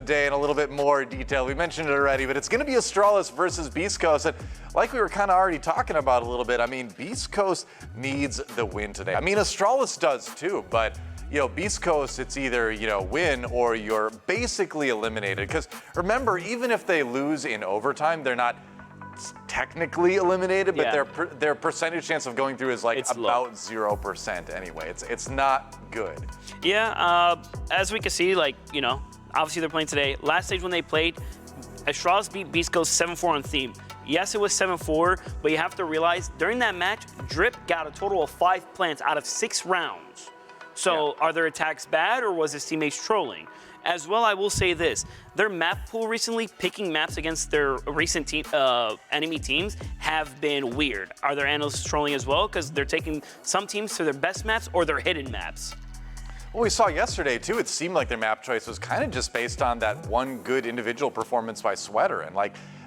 today in a little bit more detail. We mentioned it already, but it's going to be Astralis versus Beastcoast. And like we were kind of already talking about a little bit, I mean, Beastcoast needs the win today. I mean, Astralis does too, but Beastcoast, it's either, win or you're basically eliminated. Because remember, even if they lose in overtime, they're not technically eliminated, but their percentage chance of going through is like about 0% anyway. It's not good. Yeah, as we can see, obviously they're playing today. Last stage when they played, Astralis beat Beastcoast 7-4 on theme. Yes, it was 7-4, but you have to realize during that match, Drip got a total of 5 plants out of 6 rounds. So are their attacks bad, or was his teammates trolling? As well, I will say this. Their map pool recently, picking maps against their recent enemy teams, have been weird. Are their analysts trolling as well? Because they're taking some teams to their best maps or their hidden maps. Well, we saw yesterday, too, it seemed like their map choice was kind of just based on that one good individual performance by Sweater. And,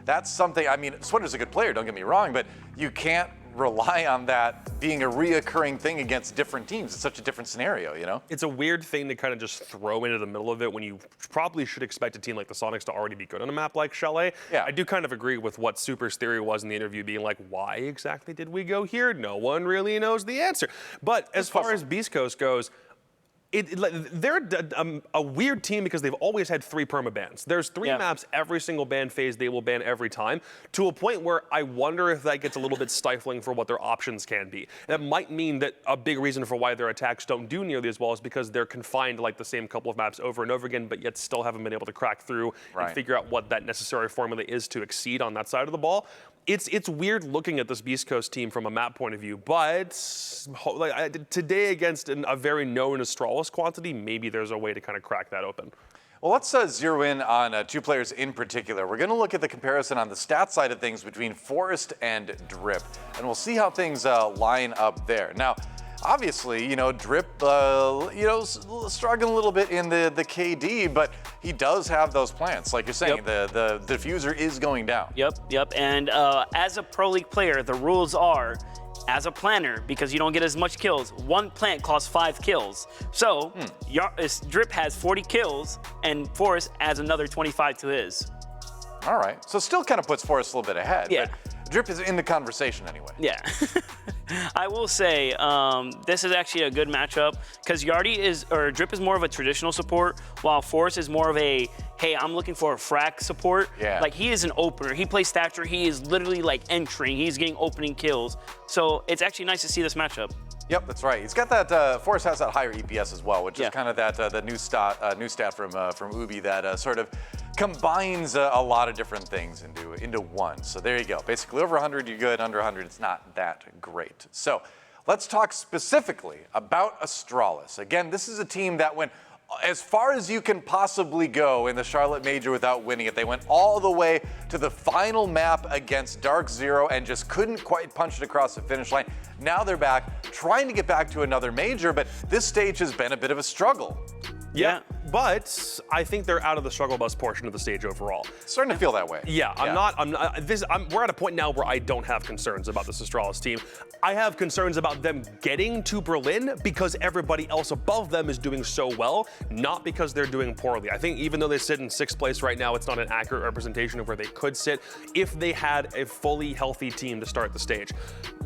that's something, I mean, Sweater's a good player, don't get me wrong, but you can't rely on that being a reoccurring thing against different teams. It's such a different scenario, It's a weird thing to kind of just throw into the middle of it when you probably should expect a team like the Sonics to already be good on a map like Chalet. Yeah. I do kind of agree with what Super's theory was in the interview, being like, why exactly did we go here? No one really knows the answer. But as far as Beast Coast goes, they're a weird team because they've always had 3 perma-bans. There's 3 maps every single ban phase they will ban every time, to a point where I wonder if that gets a little bit stifling for what their options can be. That might mean that a big reason for why their attacks don't do nearly as well is because they're confined to the same couple of maps over and over again, but yet still haven't been able to crack through and figure out what that necessary formula is to exceed on that side of the ball. It's weird looking at this Beast Coast team from a map point of view, but today against a very known Astralis quantity, maybe there's a way to kind of crack that open. Well, let's zero in on 2 players in particular. We're going to look at the comparison on the stat side of things between Forest and Drip, and we'll see how things line up there. Now, obviously, Drip, struggling a little bit in the KD, but he does have those plants. Like you're saying, the diffuser is going down. Yep. And as a Pro League player, the rules are, as a planner, because you don't get as much kills, 1 plant costs 5 kills. So Drip has 40 kills, and Forest adds another 25 to his. All right. So still kind of puts Forest a little bit ahead. Yeah. But Drip is in the conversation anyway. Yeah. I will say this is actually a good matchup because Drip is more of a traditional support, while Forest is more of a, hey, I'm looking for a frac support. Yeah. He is an opener. He plays Thatcher. He is literally entering. He's getting opening kills. So it's actually nice to see this matchup. Yep, that's right. He's got that. Forest has that higher EPS as well, which is kind of that the new stat from Ubi that sort of combines a lot of different things into one. So there you go. Basically, over 100 you're good. Under 100 it's not that great. So let's talk specifically about Astralis. Again, this is a team that went as far as you can possibly go in the Charlotte Major without winning it. They went all the way to the final map against Dark Zero and just couldn't quite punch it across the finish line. Now they're back, trying to get back to another major, but this stage has been a bit of a struggle. Yeah, but I think they're out of the struggle bus portion of the stage overall. Starting to feel that way. Yeah, we're at a point now where I don't have concerns about this Astralis team. I have concerns about them getting to Berlin because everybody else above them is doing so well, not because they're doing poorly. I think even though they sit in 6th place right now, it's not an accurate representation of where they could sit if they had a fully healthy team to start the stage.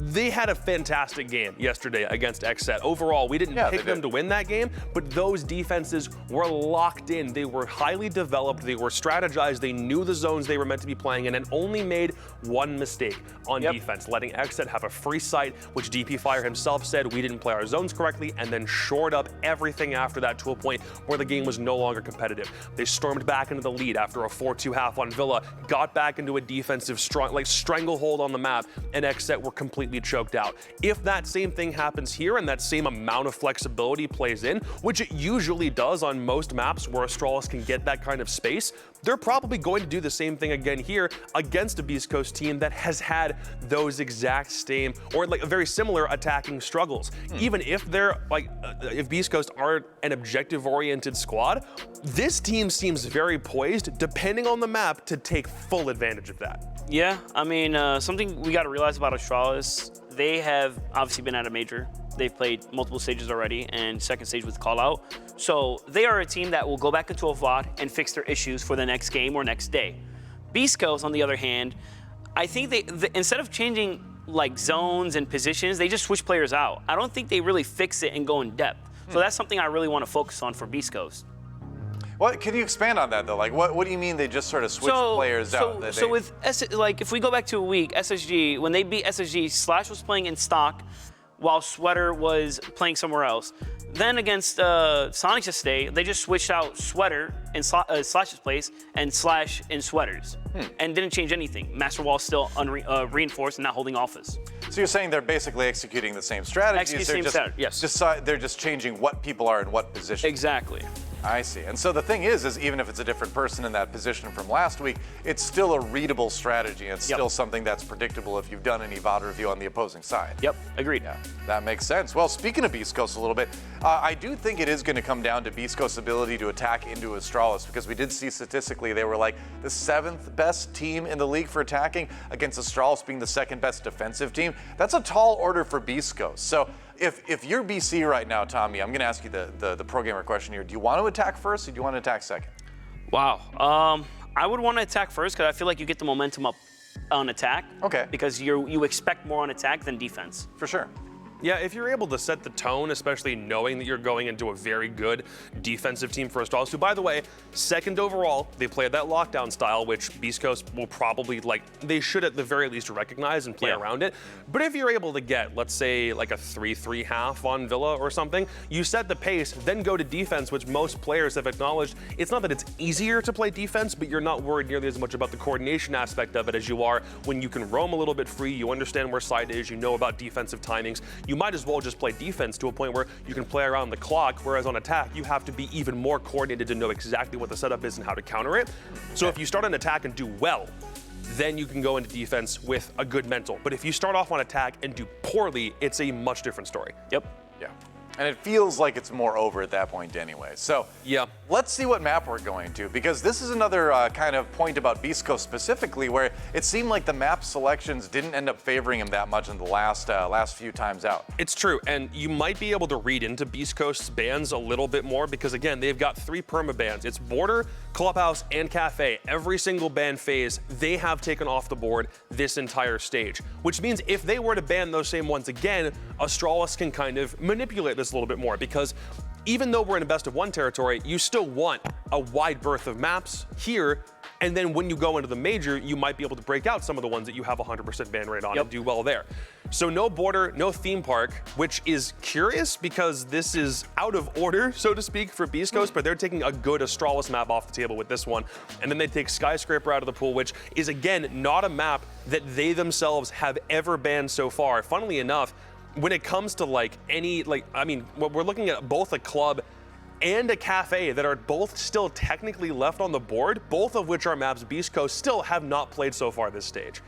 They had a fantastic game yesterday against XSET. Overall, we didn't pick them to win that game, but those defenses were locked in. They were highly developed. They were strategized. They knew the zones they were meant to be playing in and only made one mistake on defense, letting XSET have a free site, which DP Fire himself said we didn't play our zones correctly, and then shored up everything after that to a point where the game was no longer competitive. They stormed back into the lead after a 4-2 half on Villa, got back into a defensive stranglehold on the map, and XSET were completely choked out. If that same thing happens here and that same amount of flexibility plays in, which it usually does on most maps where Astralis can get that kind of space, they're probably going to do the same thing again here against a Beast Coast team that has had those exact same or very similar attacking struggles. Even if they're if Beast Coast aren't an objective-oriented squad, this team seems very poised, depending on the map, to take full advantage of that. Yeah, I mean, something we got to realize about Astralis, they have obviously been at a major. They've played multiple stages already, and second stage with call out. So they are a team that will go back into a VOD and fix their issues for the next game or next day. Beastcoast, on the other hand, I think instead of changing like zones and positions, they just switch players out. I don't think they really fix it and go in depth. So that's something I really want to focus on for Beastcoast. Well, can you expand on that though? Like, what do you mean they just sort of switch players out? So with like if we go back to a week, SSG, when they beat SSG, Slash was playing in stock, while Sweater was playing somewhere else. Then against Sonic's Estate, they just switched out Sweater in Slash's place and Slash in Sweater's, and didn't change anything. Master Wall's still reinforced and not holding office. So you're saying they're basically executing the same strategies. Yes. They're just changing what people are in what position. Exactly. I see. And so the thing is even if it's a different person in that position from last week, it's still a readable strategy. It's still something that's predictable if you've done any VOD review on the opposing side. Yep, agreed. Yeah, that makes sense. Well, speaking of Beastcoast a little bit, I do think it is going to come down to Beastcoast's ability to attack into Astralis, because we did see statistically they were like the 7th best team in the league for attacking against Astralis being the 2nd best defensive team. That's a tall order for Beastcoast. So if you're BC right now, Tommy, I'm going to ask you the pro gamer question here. Do you want to attack first or do you want to attack second? Wow. I would want to attack first because I feel like you get the momentum up on attack. Okay. Because you expect more on attack than defense. For sure. Yeah, if you're able to set the tone, especially knowing that you're going into a very good defensive team for Astralis, who, by the way, 2nd overall, they played that lockdown style, which Beast Coast will probably, they should at the very least recognize and play around it. But if you're able to get, let's say, like a 3-3 half on Villa or something, you set the pace, then go to defense, which most players have acknowledged. It's not that it's easier to play defense, but you're not worried nearly as much about the coordination aspect of it as you are when you can roam a little bit free, you understand where side is, you know about defensive timings. You might as well just play defense to a point where you can play around the clock, whereas on attack, you have to be even more coordinated to know exactly what the setup is and how to counter it. So if you start an attack and do well, then you can go into defense with a good mental. But if you start off on attack and do poorly, it's a much different story. Yep. Yeah. And it feels like it's more over at that point anyway. So yeah, let's see what map we're going to, because this is another kind of point about Beast Coast specifically, where it seemed like the map selections didn't end up favoring him that much in the last few times out. It's true, and you might be able to read into Beast Coast's bans a little bit more, because again, they've got 3 perma bans. It's Border, Clubhouse, and Cafe. Every single ban phase they have taken off the board this entire stage, which means if they were to ban those same ones again, Astralis can kind of manipulate this a little bit more, because even though we're in a best of 1 territory, you still want a wide berth of maps here, and then when you go into the major, you might be able to break out some of the ones that you have 100% ban rate on and do well there. So no border, no theme park, which is curious because this is out of order, so to speak, for Beast Coast, but they're taking a good Astralis map off the table with this one. And then they take Skyscraper out of the pool, which is, again, not a map that they themselves have ever banned so far. Funnily enough, when it comes to we're looking at both a club and a cafe that are both still technically left on the board, both of which are maps Beast Coast still have not played so far this stage.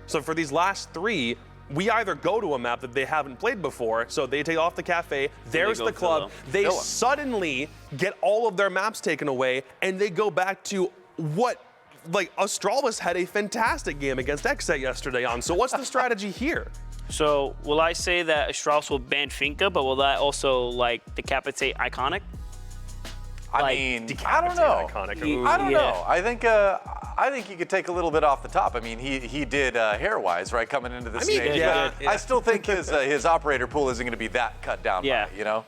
So for these last 3, we either go to a map that they haven't played before, so they take off the cafe, there's the club, they suddenly get all of their maps taken away, and they go back to what, Astralis had a fantastic game against Xset yesterday on. So what's the strategy here? So will I say that Astralis will ban Finca, but will that also decapitate Iconic? I don't know. Iconic. I don't know. I think he could take a little bit off the top. I mean, he did hair-wise, right, coming into the stage. Yeah. I still think his operator pool isn't going to be that cut down by it, you know?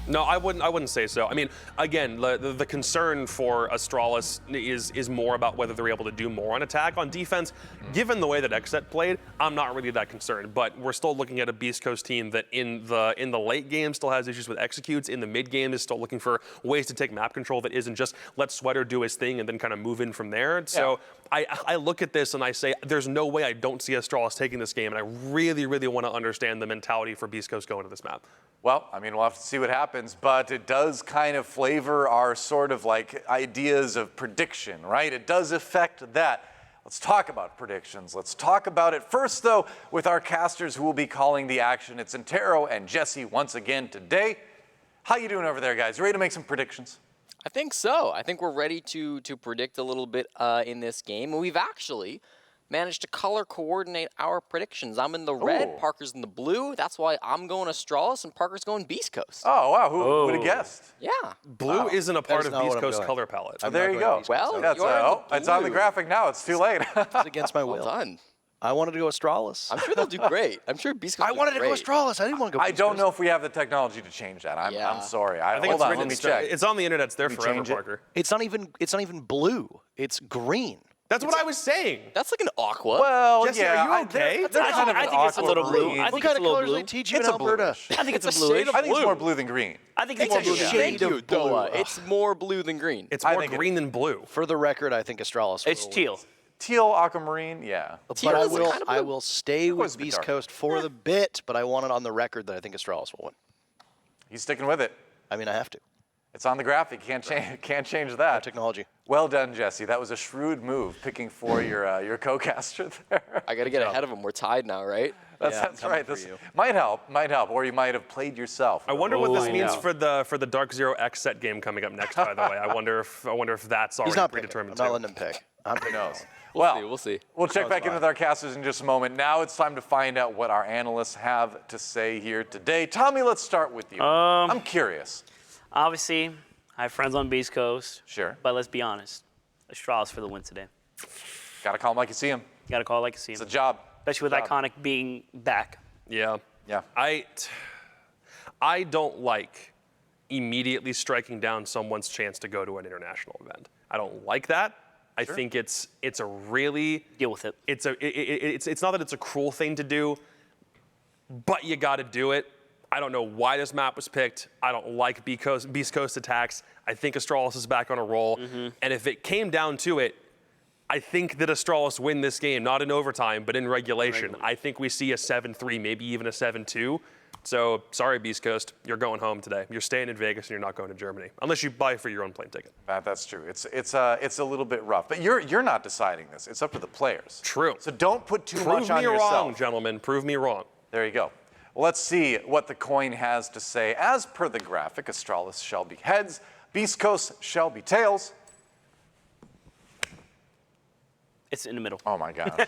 No, I wouldn't say so. I mean, again, the concern for Astralis is more about whether they're able to do more on attack. On defense, given the way that Xset played, I'm not really that concerned. But we're still looking at a Beast Coast team that in the late game still has issues with executes. In the mid game is still looking for ways to take map control that isn't just let Sweater do his thing and then kind of move in from there. So I look at this and I say, there's no way I don't see Astralis taking this game, and I really, really want to understand the mentality for Beast Coast going to this map. Well, I mean, we'll have to see what happens, but it does kind of flavor our sort of ideas of prediction, right? It does affect that. Let's talk about predictions. Let's talk about it first, though, with our casters who will be calling the action. It's Intero and Jesse once again today. How you doing over there, guys? You ready to make some predictions? I think so. I think we're ready to predict a little bit in this game. We've actually managed to color coordinate our predictions. I'm in the red, Ooh. Parker's in the blue. That's why I'm going Astralis and Parker's going Beastcoast. Oh, wow. Who would have guessed? Yeah. Blue isn't a part is of not what I'm Beastcoast going. color palette. I'm There not you going go. Beastcoast. Well, That's, you're in the it's on the blue. graphic now. It's too late. It's against my Well will. done. I wanted to go Astralis. I'm sure they'll do great. I'm sure Beastcoast I will do wanted to go great. Astralis. I didn't want to go I don't Beastcoast. know if we have the technology to change that. I'm Yeah. sorry. I think Hold it's on, written let in me stone. check. It's on the internet. It's there We forever, change it? Parker. It's not even blue. It's green. That's what I was saying. That's like an aqua. Well, Jesse, yeah. are you okay? They're I kind think- of I an think it's a aqua little blue. green. I What think kind it's of a little colors blue. they teach you It's in a Alberta? bluish. I think it's a It's a bluish. shade of I think it's blue. more blue than green. I think It's it's a blue. shade Thank you, of blue. Doa. It's more blue than green. It's I more think green than blue. For the record, I think Astralis. It's will teal. Teal, aquamarine, yeah. But Teal I is will, kind of I blue. will stay with Turquoise is a bit Beast dark. Coast for the bit, but I want it on the record that I think Astralis will win. He's sticking with it. I mean, I have to. It's on the graphic. Can't change that. Technology. Well done, Jesse. That was a shrewd move, picking for your co-caster there. I got to get ahead of him. We're tied now, right? That's coming right. for This you. might help, or you might have played yourself. I wonder what this Find means out. for the Dark Zero X set game coming up next. By the way, I wonder if that's already He's not picking. I'm predetermined not too. letting him pick. I'm picking. knows? We'll see. We'll check Sounds back in fine. with our casters in just a moment. Now it's time to find out what our analysts have to say here today. Tommy, let's start with you. I'm curious. Obviously, I have friends on Beast Coast. Sure. But let's be honest. Astralis for the win today. Gotta call him like you see him. Got to call it like you see It's him. a job. Especially with job. Iconic being back. Yeah. Yeah. I don't like immediately striking down someone's chance to go to an international event. I don't like that. I think it's a really Deal with it. it's not that it's a cruel thing to do, but you got to do it. I don't know why this map was picked. I don't like Beast Coast attacks. I think Astralis is back on a roll. And if it came down to it, I think that Astralis win this game, not in overtime, but in regulation. I think we see a 7-3, maybe even a 7-2. So, sorry, Beast Coast, you're going home today. You're staying in Vegas and you're not going to Germany, unless you buy for your own plane ticket. That's true. It's a little bit rough, but you're not deciding this. It's up to the players. True. So don't put too Prove much on me yourself. wrong, gentlemen. Prove me wrong. There you go. Well, let's see what the coin has to say. As per the graphic, Astralis shall be heads, Beast Coast shall be tails. It's in the middle. Oh my gosh.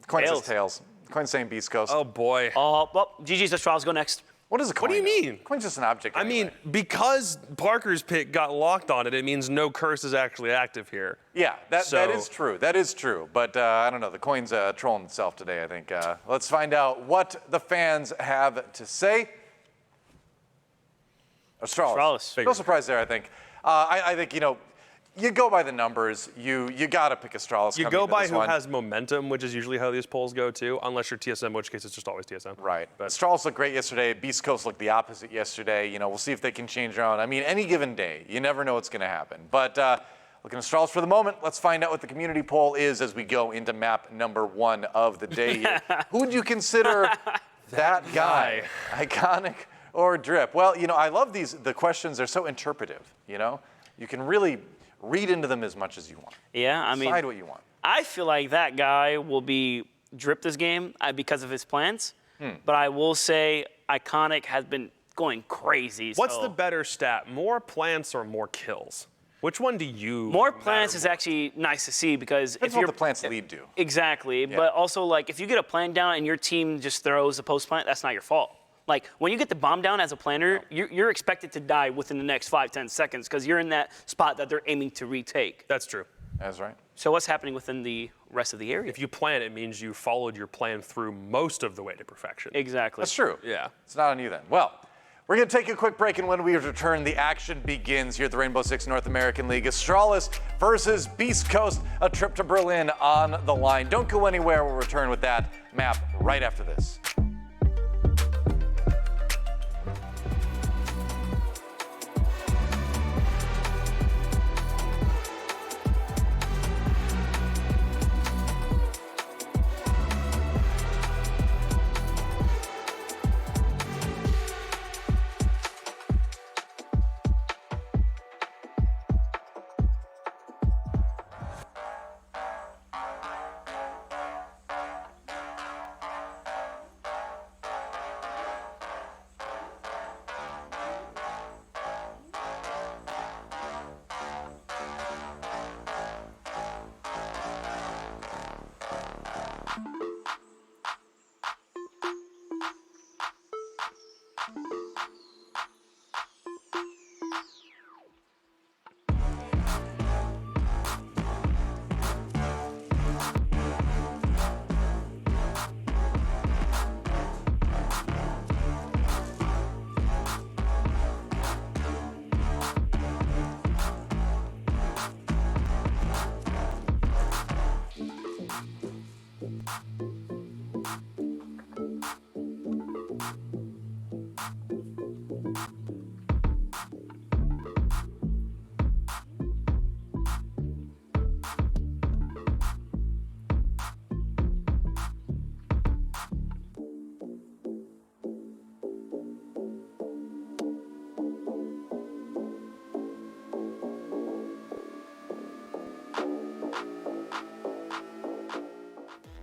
Coin says Tails. tails. Coin's saying Beast Coast. Oh, boy. Well, GG's Astralis go next. What does a coin do you know? mean? Coin's just an object. I anyway. mean, because Parker's pick got locked on it, it means no curse is actually active here. Yeah, that So- is true. That is true. But I don't know. The coin's trolling itself today, I think. Let's find out what the fans have to say. Astralis. Astralis. No surprise there, I think. I think, you go by the numbers. You got to pick Astralis. You coming go into by this who one. has momentum, which is usually how these polls go too, unless you're TSM, in which case it's just always TSM. Right. But Astralis looked great yesterday. Beast Coast looked the opposite yesterday. We'll see if they can change around. I mean, any given day, you never know what's going to happen. But looking at Astralis for the moment, let's find out what the community poll is as we go into map number 1 of the day here. Who would you consider that guy? Iconic or Drip? Well, I love the questions. They're so interpretive, You can really read into them as much as you want. Yeah, I mean, Decide what you want. I feel like that guy will be Drip this game because of his plans. But I will say Iconic has been going crazy. what's so the better stat, more plants or more kills? Which one do you? more plants matter is actually nice to see because Depends if what you're the plants lead to. exactly, but also like if you get a plan down and your team just throws a post plant, that's not your fault. Like when you get the bomb down as a planner, you're expected to die within the next 5-10 seconds because you're in that spot that they're aiming to retake. That's true. That's right. So what's happening within the rest of the area? If you plan, it means you followed your plan through most of the way to perfection. Exactly. That's true. Yeah. It's not on you then. Well, we're going to take a quick break, and when we return, the action begins here at the Rainbow Six North American League. Astralis versus Beast Coast, a trip to Berlin on the line. Don't go anywhere. We'll return with that map right after this.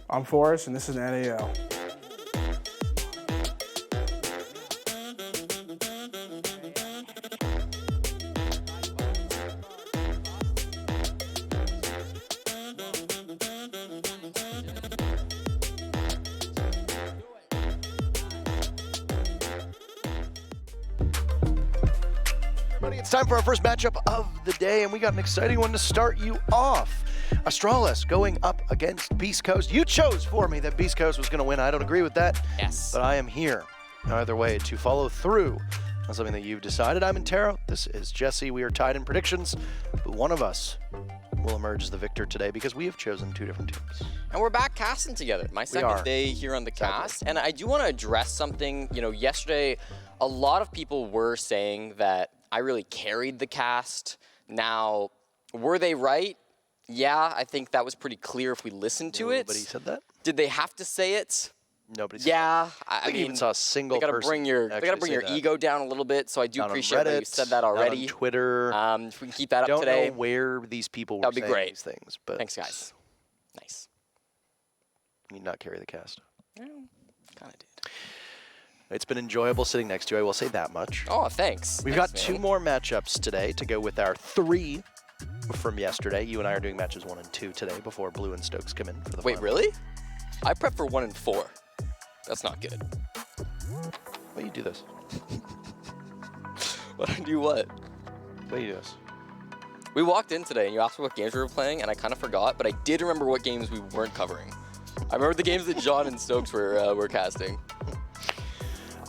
I'm Forrest, and this is an NAL. It's time for our first matchup of the day, and we got an exciting one to start you off. Astralis going up against Beastcoast. You chose for me that Beastcoast was going to win. I don't agree with that. Yes. But I am here, either way, to follow through on something that you've decided. I'm Intero. This is Jesse. We are tied in predictions, but one of us will emerge as the victor today because we have chosen two different teams. And we're back casting together. My second day here on the cast. And I do want to address something. You know, yesterday, a lot of people were saying that I really carried the cast. Now, were they right? Yeah, I think that was pretty clear if we listened to it. Nobody said that? Did they have to say it? Nobody said Yeah, that. I mean, even saw a single they gotta person bring your actually say that. ego down a little bit. So I do Not on appreciate that you Reddit, said that not already. on Twitter. If we can keep that up Don't today. know where these people were That'd be saying great. these things, but Thanks, guys. Nice. you need not carry the cast. Kind of did. It's been enjoyable sitting next to you, I will say that much. Oh, thanks. We've Thanks, got two man. more matchups today to go with our 3 from yesterday. You and I are doing matches 1 and 2 today before Blue and Stokes come in for the Wait, final. really? I prepped for 1 and 4. That's not good. Why do you do this? What I do what? Why do you do this? We walked in today and you asked me what games we were playing, and I kind of forgot, but I did remember what games we weren't covering. I remember the games that John and Stokes were casting.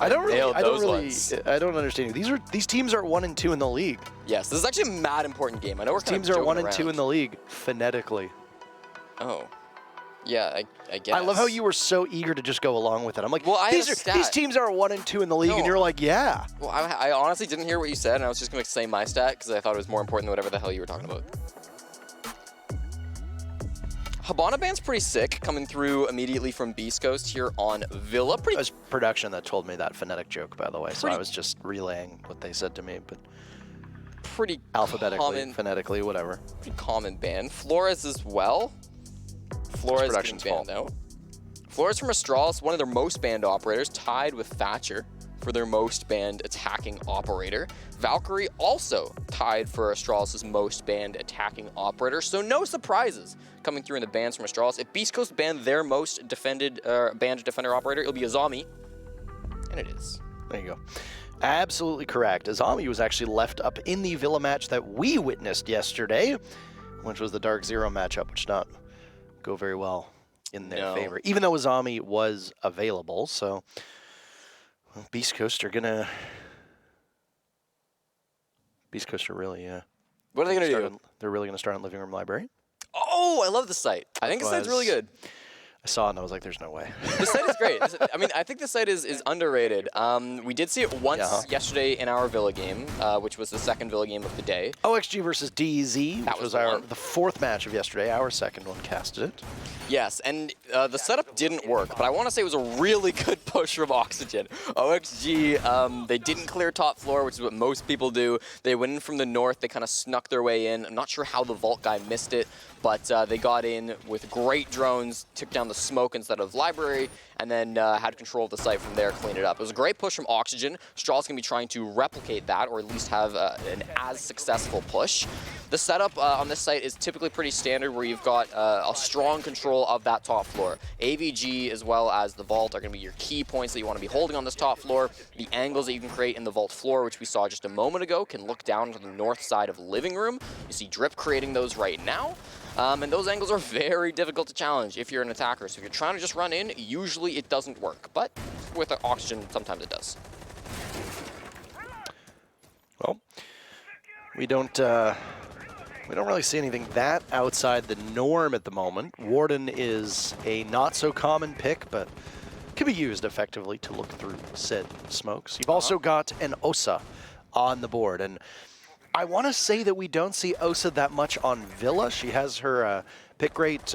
I don't nailed those really, ones. I don't understand. These teams are 1 and 2 in the league. Yes, this is actually a mad important game. I know we're kind Teams of are joking 1 and 2 around. in the league phonetically. Oh. Yeah, I guess. I love how you were so eager to just go along with it. I'm like, Well, I had a these stat. teams are 1 and 2 in the league, and No. you're like, yeah. Well, I honestly didn't hear what you said, and I was just going to say my stat because I thought it was more important than whatever the hell you were talking about. Habana Band's pretty sick, coming through immediately from Beastcoast here on Villa. It was production that told me that phonetic joke, by the way, so I was just relaying what they said to me, but pretty alphabetically, common, phonetically, whatever. pretty common band. Flores as well. Flores getting production's banned out. Flores from Astralis, one of their most banned operators, tied with Thatcher for their most banned attacking operator. Valkyrie also tied for Astralis' most banned attacking operator. So no surprises coming through in the bans from Astralis. If Beast Coast banned their most banned defender operator, it'll be Azami. And it is. There you go. Absolutely correct. Azami was actually left up in the Villa match that we witnessed yesterday, which was the Dark Zero matchup, which did not go very well in their favor, even though Azami was available. So Beast Coast are gonna. Beast Coast are really. What are they gonna do? They're really gonna start on Living Room Library. Oh, I love the site. I think the site's really good. I saw it and I was like, "There's no way." The site is great. I mean, I think the site is underrated. We did see it once yesterday in our Villa game, which was the second Villa game of the day. OXG versus DZ, That which was was the the 4th match of yesterday. Our second one casted it. Yes, and the setup didn't work, but I want to say it was a really good push from Oxygen. OXG, they didn't clear top floor, which is what most people do. They went in from the north. They kind of snuck their way in. I'm not sure how the Vault guy missed it, but they got in with great drones, took down the smoke instead of library, and then had control of the site from there, cleaned it up. It was a great push from Oxygen. Straw's going to be trying to replicate that, or at least have an as successful push. The setup on this site is typically pretty standard, where you've got a strong control of that top floor. AVG as well as the Vault are going to be your key points that you want to be holding on this top floor. The angles that you can create in the Vault floor, which we saw just a moment ago, can look down to the north side of Living Room. You see Drip creating those right now. And those angles are very difficult to challenge if you're an attacker. So if you're trying to just run in, usually it doesn't work. But with Oxygen, sometimes it does. Well, we don't really see anything that outside the norm at the moment. Warden is a not so common pick, but can be used effectively to look through said smokes. You've also got an Osa on the board, and I want to say that we don't see Osa that much on Villa. She has her pick rate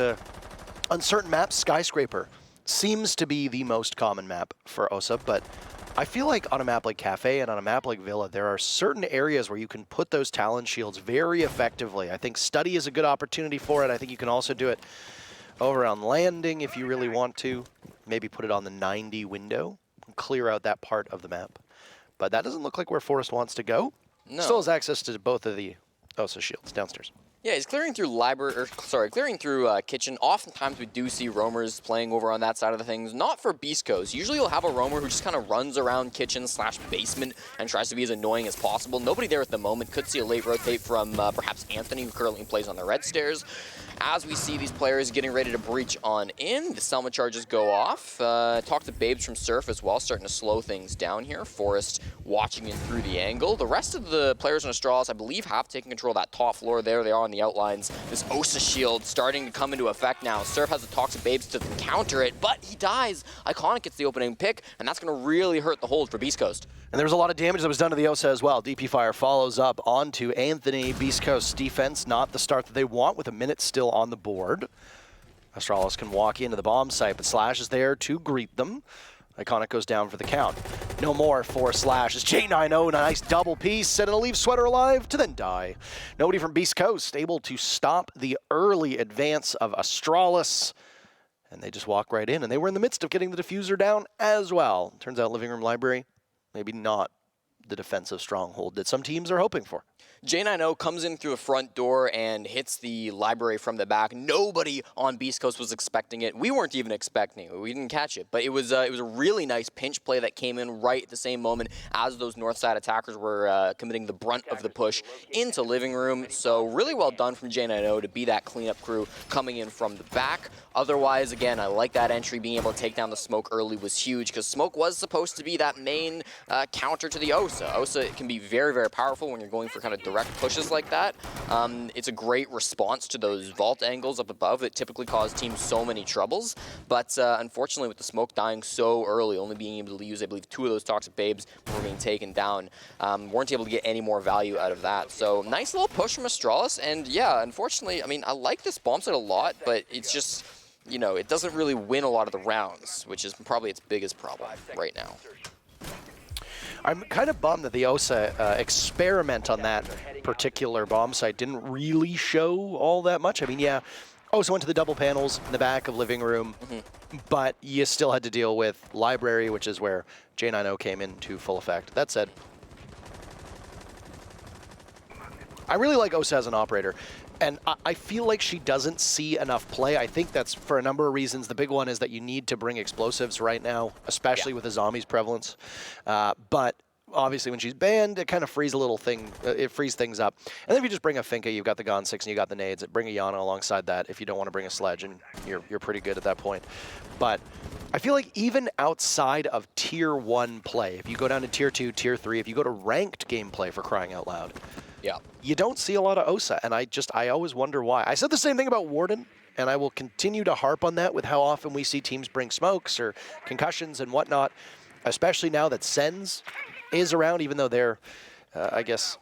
on certain maps. Skyscraper seems to be the most common map for Osa, but I feel like on a map like Cafe and on a map like Villa, there are certain areas where you can put those Talon shields very effectively. I think Study is a good opportunity for it. I think you can also do it over on landing if you really want to. Maybe put it on the 90 window and clear out that part of the map. But that doesn't look like where Forrest wants to go. No. Still has access to both of the OSA shields downstairs. Yeah, he's clearing through clearing through kitchen. Oftentimes we do see roamers playing over on that side of the things. Not for Beastcoast. Usually you'll have a roamer who just kind of runs around kitchen / basement and tries to be as annoying as possible. Nobody there at the moment. Could see a late rotate from perhaps Anthony, who currently plays on the red stairs. As we see these players getting ready to breach on in, the Selma charges go off. Talk to Babes from Surf as well, starting to slow things down here. Forrest watching in through the angle. The rest of the players on Astralis, I believe, have taken control of that top floor. There they are on the outlines. This OSA shield starting to come into effect now. Surf has the Toxic Babes to counter it, but he dies. Iconic gets the opening pick, and that's going to really hurt the hold for Beastcoast. And there was a lot of damage that was done to the OSA as well. DP Fire follows up onto Anthony. Beastcoast's defense, not the start that they want, with a minute still on the board. Astralis can walk into the bomb site, but Slash is there to greet them. Iconic goes down for the count. No more for Slash as J90, a nice double piece, and it'll leave Sweater alive to then die. Nobody from Beastcoast able to stop the early advance of Astralis. And they just walk right in, and they were in the midst of getting the diffuser down as well. Turns out Living Room Library, maybe not the defensive stronghold that some teams are hoping for. J90 comes in through the front door and hits the library from the back. Nobody on Beastcoast was expecting it. We weren't even expecting it. We didn't catch it. But it was a really nice pinch play that came in right at the same moment as those north side attackers were committing the brunt of the push into Living Room. So really well done from J90 to be that cleanup crew coming in from the back. Otherwise, again, I like that entry. Being able to take down the Smoke early was huge because Smoke was supposed to be that main counter to the OSA. OSA can be very, very powerful when you're going for kind of direct pushes like that. It's a great response to those vault angles up above that typically cause teams so many troubles. But unfortunately, with the Smoke dying so early, only being able to use, I believe, 2 of those Toxic Babes were being taken down, weren't able to get any more value out of that. So nice little push from Astralis. And yeah, unfortunately, I mean, I like this bomb site a lot, but it's just, you know, it doesn't really win a lot of the rounds, which is probably its biggest problem right now. I'm kind of bummed that the OSA experiment on that particular bomb site didn't really show all that much. I mean, yeah, OSA went to the double panels in the back of Living Room, but you still had to deal with Library, which is where J90 came into full effect. That said, I really like OSA as an operator. And I feel like she doesn't see enough play. I think that's for a number of reasons. The big one is that you need to bring explosives right now, especially with the zombies prevalence. But obviously when she's banned, it kind of frees it frees things up. And then if you just bring a Finka, you've got the Gon 6 and you got the nades. Bring a Yana alongside that if you don't want to bring a Sledge, and you're pretty good at that point. But I feel like even outside of Tier 1 play, if you go down to Tier 2, Tier 3, if you go to ranked gameplay, for crying out loud, yeah, you don't see a lot of OSA, and I always wonder why. I said the same thing about Warden, and I will continue to harp on that with how often we see teams bring smokes or concussions and whatnot, especially now that Sens is around, even though their, I guess,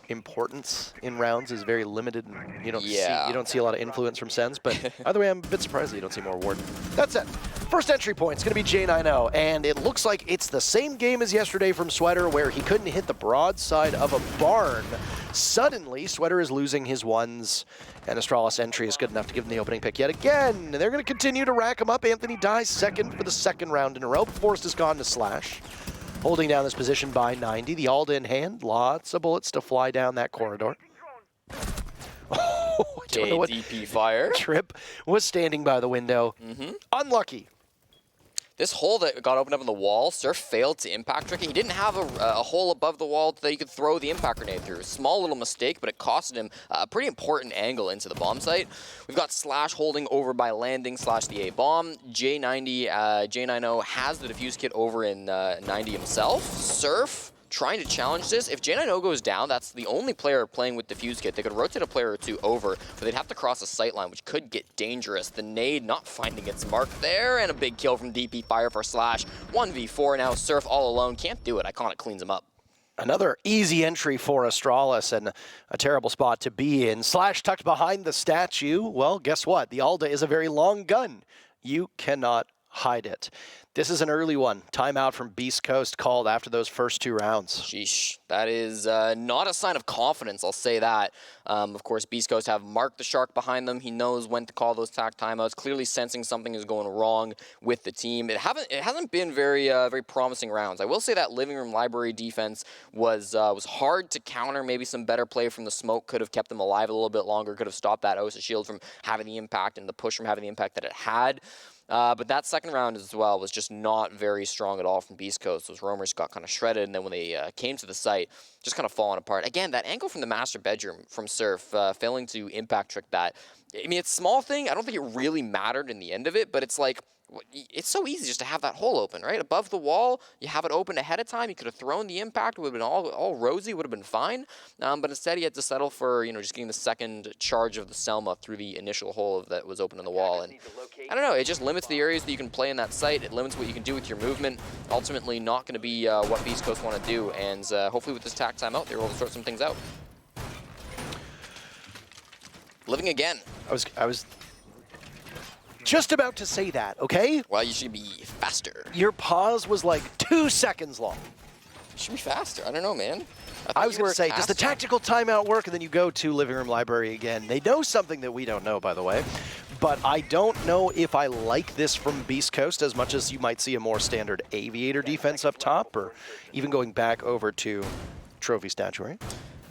importance in rounds is very limited. And you don't see a lot of influence from Sens, but either way, I'm a bit surprised that you don't see more Warden. That's it. First entry point is going to be J90, and it looks like it's the same game as yesterday from Sweater, where he couldn't hit the broadside of a barn. Suddenly, Sweater is losing his ones, and Astralis entry is good enough to give him the opening pick yet again. They're going to continue to rack him up. Anthony dies second for the second round in a row. Forrest has gone to Slash, holding down this position by 90. The Alda in hand, lots of bullets to fly down that corridor. I don't know what DP Fire. Trip was standing by the window. Unlucky. This hole that got opened up in the wall, Surf failed to impact trick it. He didn't have a hole above the wall that he could throw the impact grenade through. Small little mistake, but it costed him a pretty important angle into the bomb site. We've got Slash holding over by landing / the A bomb. J90 has the defuse kit over in 90 himself. Surf trying to challenge this. If J90 goes down, that's the only player playing with defuse kit. They could rotate a player or two over, but they'd have to cross a sight line, which could get dangerous. The nade not finding its mark there, and a big kill from DP Fire for Slash. 1v4 now, Surf all alone, can't do it. Iconic cleans him up. Another easy entry for Astralis, and a terrible spot to be in. Slash tucked behind the statue. Well, guess what? The Alda is a very long gun. You cannot hide it. This is an early one. Timeout from Beastcoast called after those first 2 rounds. Sheesh. That is not a sign of confidence, I'll say that. Of course, Beastcoast have Mark the Shark behind them. He knows when to call those tack timeouts, clearly sensing something is going wrong with the team. It hasn't been very promising rounds. I will say that living room library defense was hard to counter. Maybe some better play from the smoke could have kept them alive a little bit longer, could have stopped that Osa shield from having the impact and the push from having the impact that it had. But that second round as well was just not very strong at all from Beastcoast. Those roamers got kind of shredded, and then when they came to the site, just kind of falling apart. Again, that angle from the master bedroom from Surf, failing to impact trick that. I mean, it's a small thing. I don't think it really mattered in the end of it, but it's like, it's so easy just to have that hole open, right? Above the wall, you have it open ahead of time. You could have thrown the impact. It would have been all rosy, would have been fine. But instead, he had to settle for, just getting the second charge of the Selma through the initial hole that was open in the wall. And I don't know, it just limits the areas that you can play in that site. It limits what you can do with your movement. Ultimately, not going to be what Beastcoast want to do. And hopefully with this tack timeout, they're able to sort some things out. Living again. I was just about to say that, okay? Well, you should be faster. Your pause was like 2 seconds long. You should be faster. I don't know, man. I was going to say, does the tactical timeout work? And then you go to living room library again. They know something that we don't know, by the way. But I don't know if I like this from Beastcoast as much as you might see a more standard aviator defense up top, or even going back over to trophy statuary.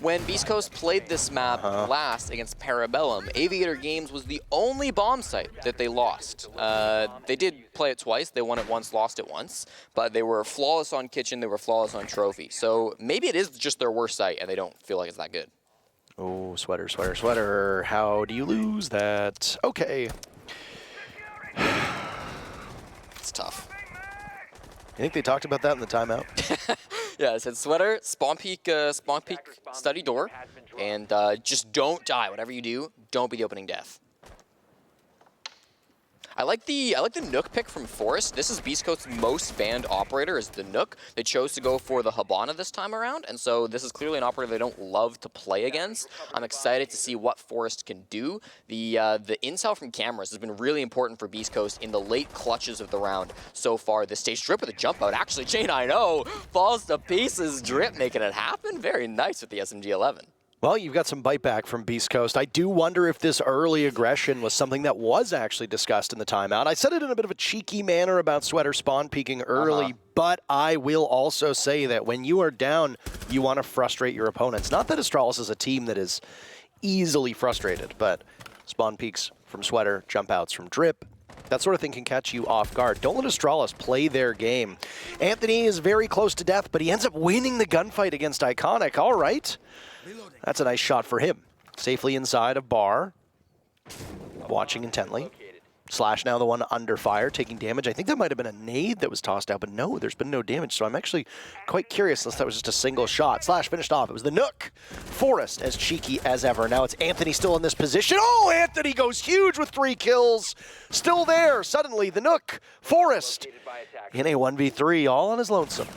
When Beastcoast played this map last against Parabellum, Aviator Games was the only bomb site that they lost. They did play it twice. They won it once, lost it once. But they were flawless on Kitchen. They were flawless on Trophy. So maybe it is just their worst site, and they don't feel like it's that good. Oh, sweater, sweater, sweater. How do you lose that? Okay. It's tough. You think they talked about that in the timeout? Yeah, it said sweater, spawn peek study door, and just don't die. Whatever you do, don't be the opening death. I like the Nook pick from Forest. This is Beastcoast's most banned operator, is the Nook. They chose to go for the Habana this time around, and so this is clearly an operator they don't love to play against. I'm excited to see what Forest can do. The intel from cameras has been really important for Beastcoast in the late clutches of the round so far. This stage Drip with a jump out. Actually, Chain, I know, falls to pieces. Drip making it happen. Very nice with the SMG-11. Well, you've got some bite back from Beastcoast. I do wonder if this early aggression was something that was actually discussed in the timeout. I said it in a bit of a cheeky manner about Sweater spawn peeking early, but I will also say that when you are down, you want to frustrate your opponents. Not that Astralis is a team that is easily frustrated, but spawn peeks from Sweater, jump outs from Drip, that sort of thing can catch you off guard. Don't let Astralis play their game. Anthony is very close to death, but he ends up winning the gunfight against Iconic. All right. That's a nice shot for him. Safely inside of bar. Watching intently. Slash now the one under fire, taking damage. I think that might have been a nade that was tossed out, but no, there's been no damage. So I'm actually quite curious unless that was just a single shot. Slash finished off. It was the Nook. Forest as cheeky as ever. Now it's Anthony still in this position. Oh, Anthony goes huge with 3 kills. Still there. Suddenly the Nook. Forest in a 1v3 all on his lonesome.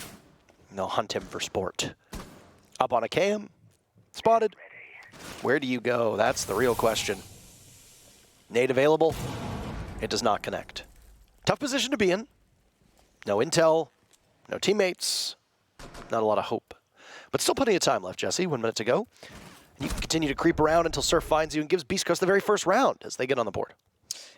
And they'll hunt him for sport. Up on a cam. Spotted. Where do you go? That's the real question. Nade available. It does not connect. Tough position to be in. No intel, no teammates, not a lot of hope. But still plenty of time left, Jesse. 1 minute to go. You can continue to creep around until Surf finds you and gives Beastcoast the very first round as they get on the board.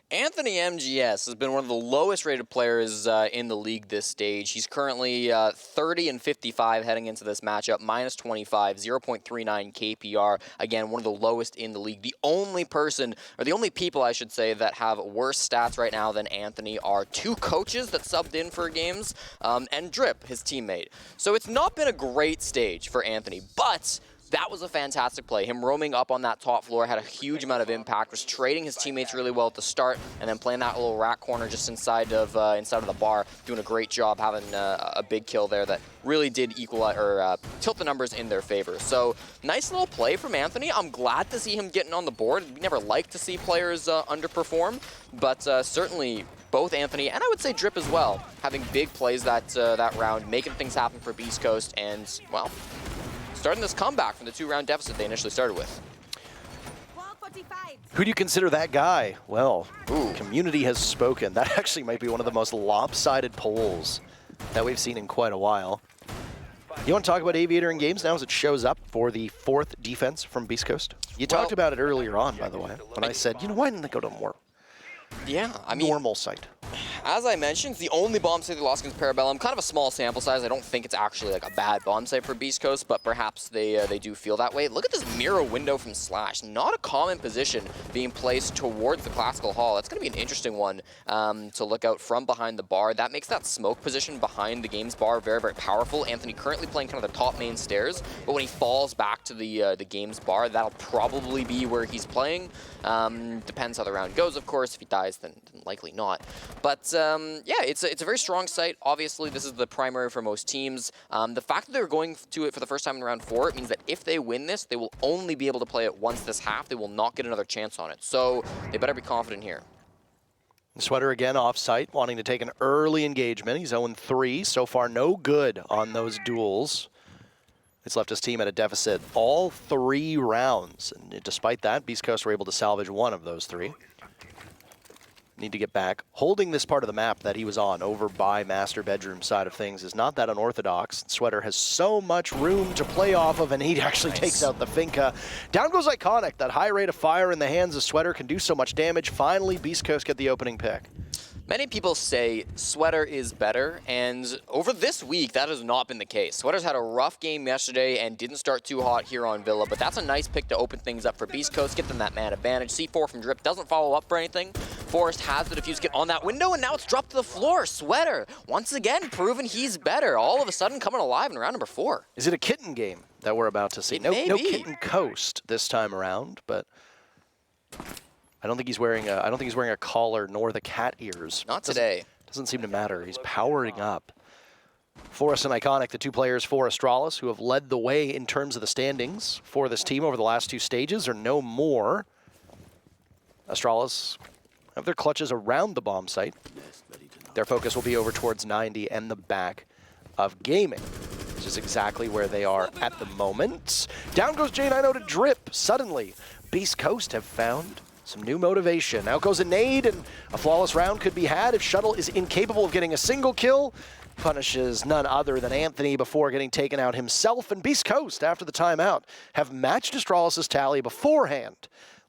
Anthony MGS has been one of the lowest rated players in the league this stage. He's currently 30 and 55 heading into this matchup, minus 25, 0.39 KPR. Again, one of the lowest in the league. The only person, or the only people I should say, that have worse stats right now than Anthony are 2 coaches that subbed in for games and Drip, his teammate. So it's not been a great stage for Anthony, but that was a fantastic play. Him roaming up on that top floor had a huge amount of impact, was trading his teammates really well at the start, and then playing that little rat corner just inside of the bar, doing a great job, having a big kill there that really did equalize or tilt the numbers in their favor. So nice little play from Anthony. I'm glad to see him getting on the board. We never like to see players underperform, but certainly both Anthony and I would say Drip as well, having big plays that round, making things happen for Beastcoast, and well, starting this comeback from the 2-round deficit they initially started with. Who do you consider that guy? Well, community has spoken. That actually might be one of the most lopsided polls that we've seen in quite a while. You want to talk about Aviator in games now as it shows up for the 4th defense from Beastcoast? You talked about it earlier on, by the way, when I said, you know, why didn't they go to a more normal site? As I mentioned, it's the only bomb site they lost against Parabellum. Kind of a small sample size. I don't think it's actually like a bad bomb site for Beastcoast, but perhaps they do feel that way. Look at this mirror window from Slash. Not a common position being placed towards the Classical Hall. That's going to be an interesting one to look out from behind the bar. That makes that smoke position behind the games bar very, very powerful. Anthony currently playing kind of the top main stairs, but when he falls back to the games bar, that'll probably be where he's playing. Depends how the round goes, of course. If he dies, then likely not. But yeah, it's a very strong site. Obviously, this is the primary for most teams. The fact that they're going to it for the first time in round 4, it means that if they win this, they will only be able to play it once this half. They will not get another chance on it. So they better be confident here. Sweater again off-site, wanting to take an early engagement. He's 0-3. So far, no good on those duels. It's left his team at a deficit all 3 rounds. And despite that, Beastcoast were able to salvage 1 of those 3. Need to get back. Holding this part of the map that he was on over by master bedroom side of things is not that unorthodox. Sweater has so much room to play off of, and he actually takes out the Finca. Down goes Iconic. That high rate of fire in the hands of Sweater can do so much damage. Finally, Beastcoast get the opening pick. Many people say Sweater is better, and over this week, that has not been the case. Sweater's had a rough game yesterday and didn't start too hot here on Villa, but that's a nice pick to open things up for Beastcoast, get them that man advantage. C4 from Drip doesn't follow up for anything. Forrest has the defuse kit on that window, and now it's dropped to the floor. Sweater, once again, proving he's better. All of a sudden coming alive in round number 4. Is it a kitten game that we're about to see? No kitten coast this time around, but I don't think he's wearing a collar nor the cat ears. Not today. Doesn't seem to matter. He's powering up. Forrest and Iconic, the 2 players for Astralis, who have led the way in terms of the standings for this team over the last 2 stages, are no more. Astralis have their clutches around the bomb site. Their focus will be over towards 90 and the back of gaming, which is exactly where they are at the moment. Down goes J90 to Drip. Suddenly, Beastcoast have found some new motivation. Now goes a nade, and a flawless round could be had if Shuttle is incapable of getting a single kill. Punishes none other than Anthony before getting taken out himself. And Beastcoast, after the timeout, have matched Astralis' tally beforehand.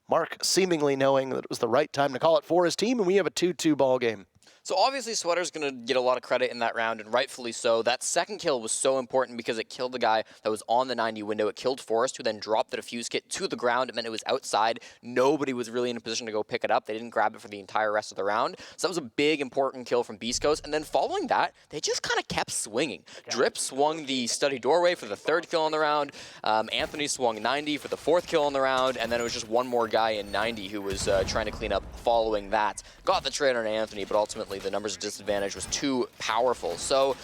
Mark seemingly knowing that it was the right time to call it for his team, and we have a 2-2 ball game. So obviously Sweater's going to get a lot of credit in that round, and rightfully so. That second kill was so important because it killed the guy that was on the 90 window. It killed Forrest, who then dropped the defuse kit to the ground. It meant it was outside. Nobody was really in a position to go pick it up. They didn't grab it for the entire rest of the round. So that was a big, important kill from Beastcoast. And then following that, they just kind of kept swinging. Drip swung the study doorway for the 3rd kill on the round. Anthony swung 90 for the 4th kill on the round. And then it was just one more guy in 90 who was trying to clean up following that. Got the trade on Anthony, but ultimately the numbers of disadvantage was too powerful. So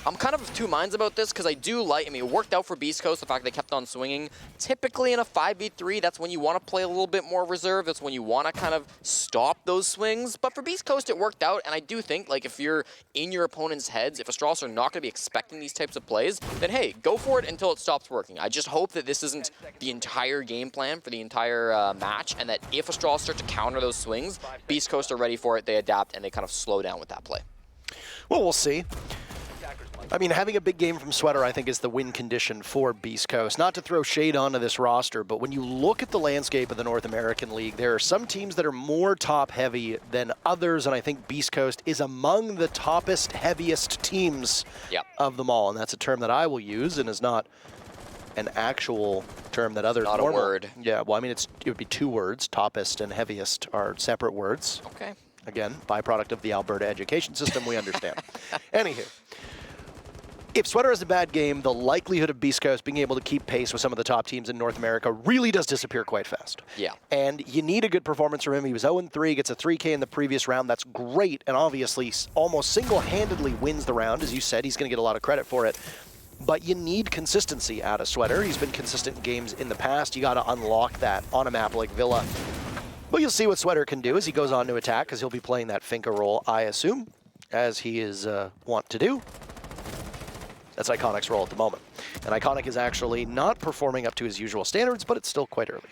I'm kind of of 2 minds about this because I do like, it worked out for Beastcoast, the fact they kept on swinging. Typically in a 5v3, that's when you want to play a little bit more reserve. That's when you want to kind of stop those swings. But for Beastcoast, it worked out. And I do think, like, if you're in your opponent's heads, if Astralis are not going to be expecting these types of plays, then hey, go for it until it stops working. I just hope that this isn't the entire game plan for the entire match, and that if Astralis start to counter those swings, Beastcoast are ready for it, they adapt, and they kind of slow down with that play. Well, we'll see. I mean, having a big game from Sweater, I think, is the win condition for Beastcoast. Not to throw shade onto this roster, but when you look at the landscape of the North American League, there are some teams that are more top-heavy than others, and I think Beastcoast is among the toppest, heaviest teams of them all. And that's a term that I will use and is not an actual term that others Not a word. Yeah, well, I mean, it would be 2 words. Toppest and heaviest are separate words. Okay. Again, byproduct of the Alberta education system, we understand. Anywho. If Sweater has a bad game, the likelihood of Beastcoast being able to keep pace with some of the top teams in North America really does disappear quite fast. Yeah. And you need a good performance from him. He was 0-3, gets a 3K in the previous round. That's great, and obviously almost single-handedly wins the round. As you said, he's going to get a lot of credit for it. But you need consistency out of Sweater. He's been consistent in games in the past. You got to unlock that on a map like Villa. But you'll see what Sweater can do as he goes on to attack, because he'll be playing that Finca role, I assume, as he is wont to do. That's Iconic's role at the moment. And Iconic is actually not performing up to his usual standards, but it's still quite early.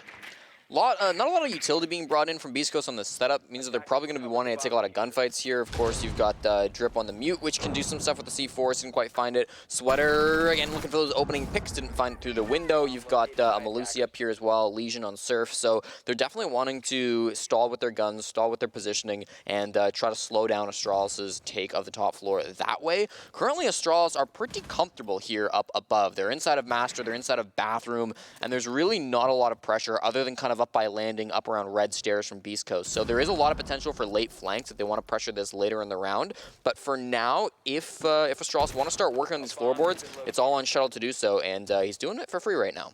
Not a lot of utility being brought in from Beastcoast on this setup. Means that they're probably going to be wanting to take a lot of gunfights here. Of course, you've got Drip on the mute, which can do some stuff with the C4. Didn't quite find it. Sweater, again, looking for those opening picks. Didn't find it through the window. You've got a Malusi up here as well. Legion on Surf. So they're definitely wanting to stall with their guns, stall with their positioning, and try to slow down Astralis' take of the top floor that way. Currently, Astralis are pretty comfortable here up above. They're inside of Master. They're inside of Bathroom. And there's really not a lot of pressure other than kind of up by landing, up around red stairs from Beastcoast. So there is a lot of potential for late flanks if they want to pressure this later in the round. But for now, if Astralis want to start working on these floorboards, it's all on Shuttle to do so, and he's doing it for free right now.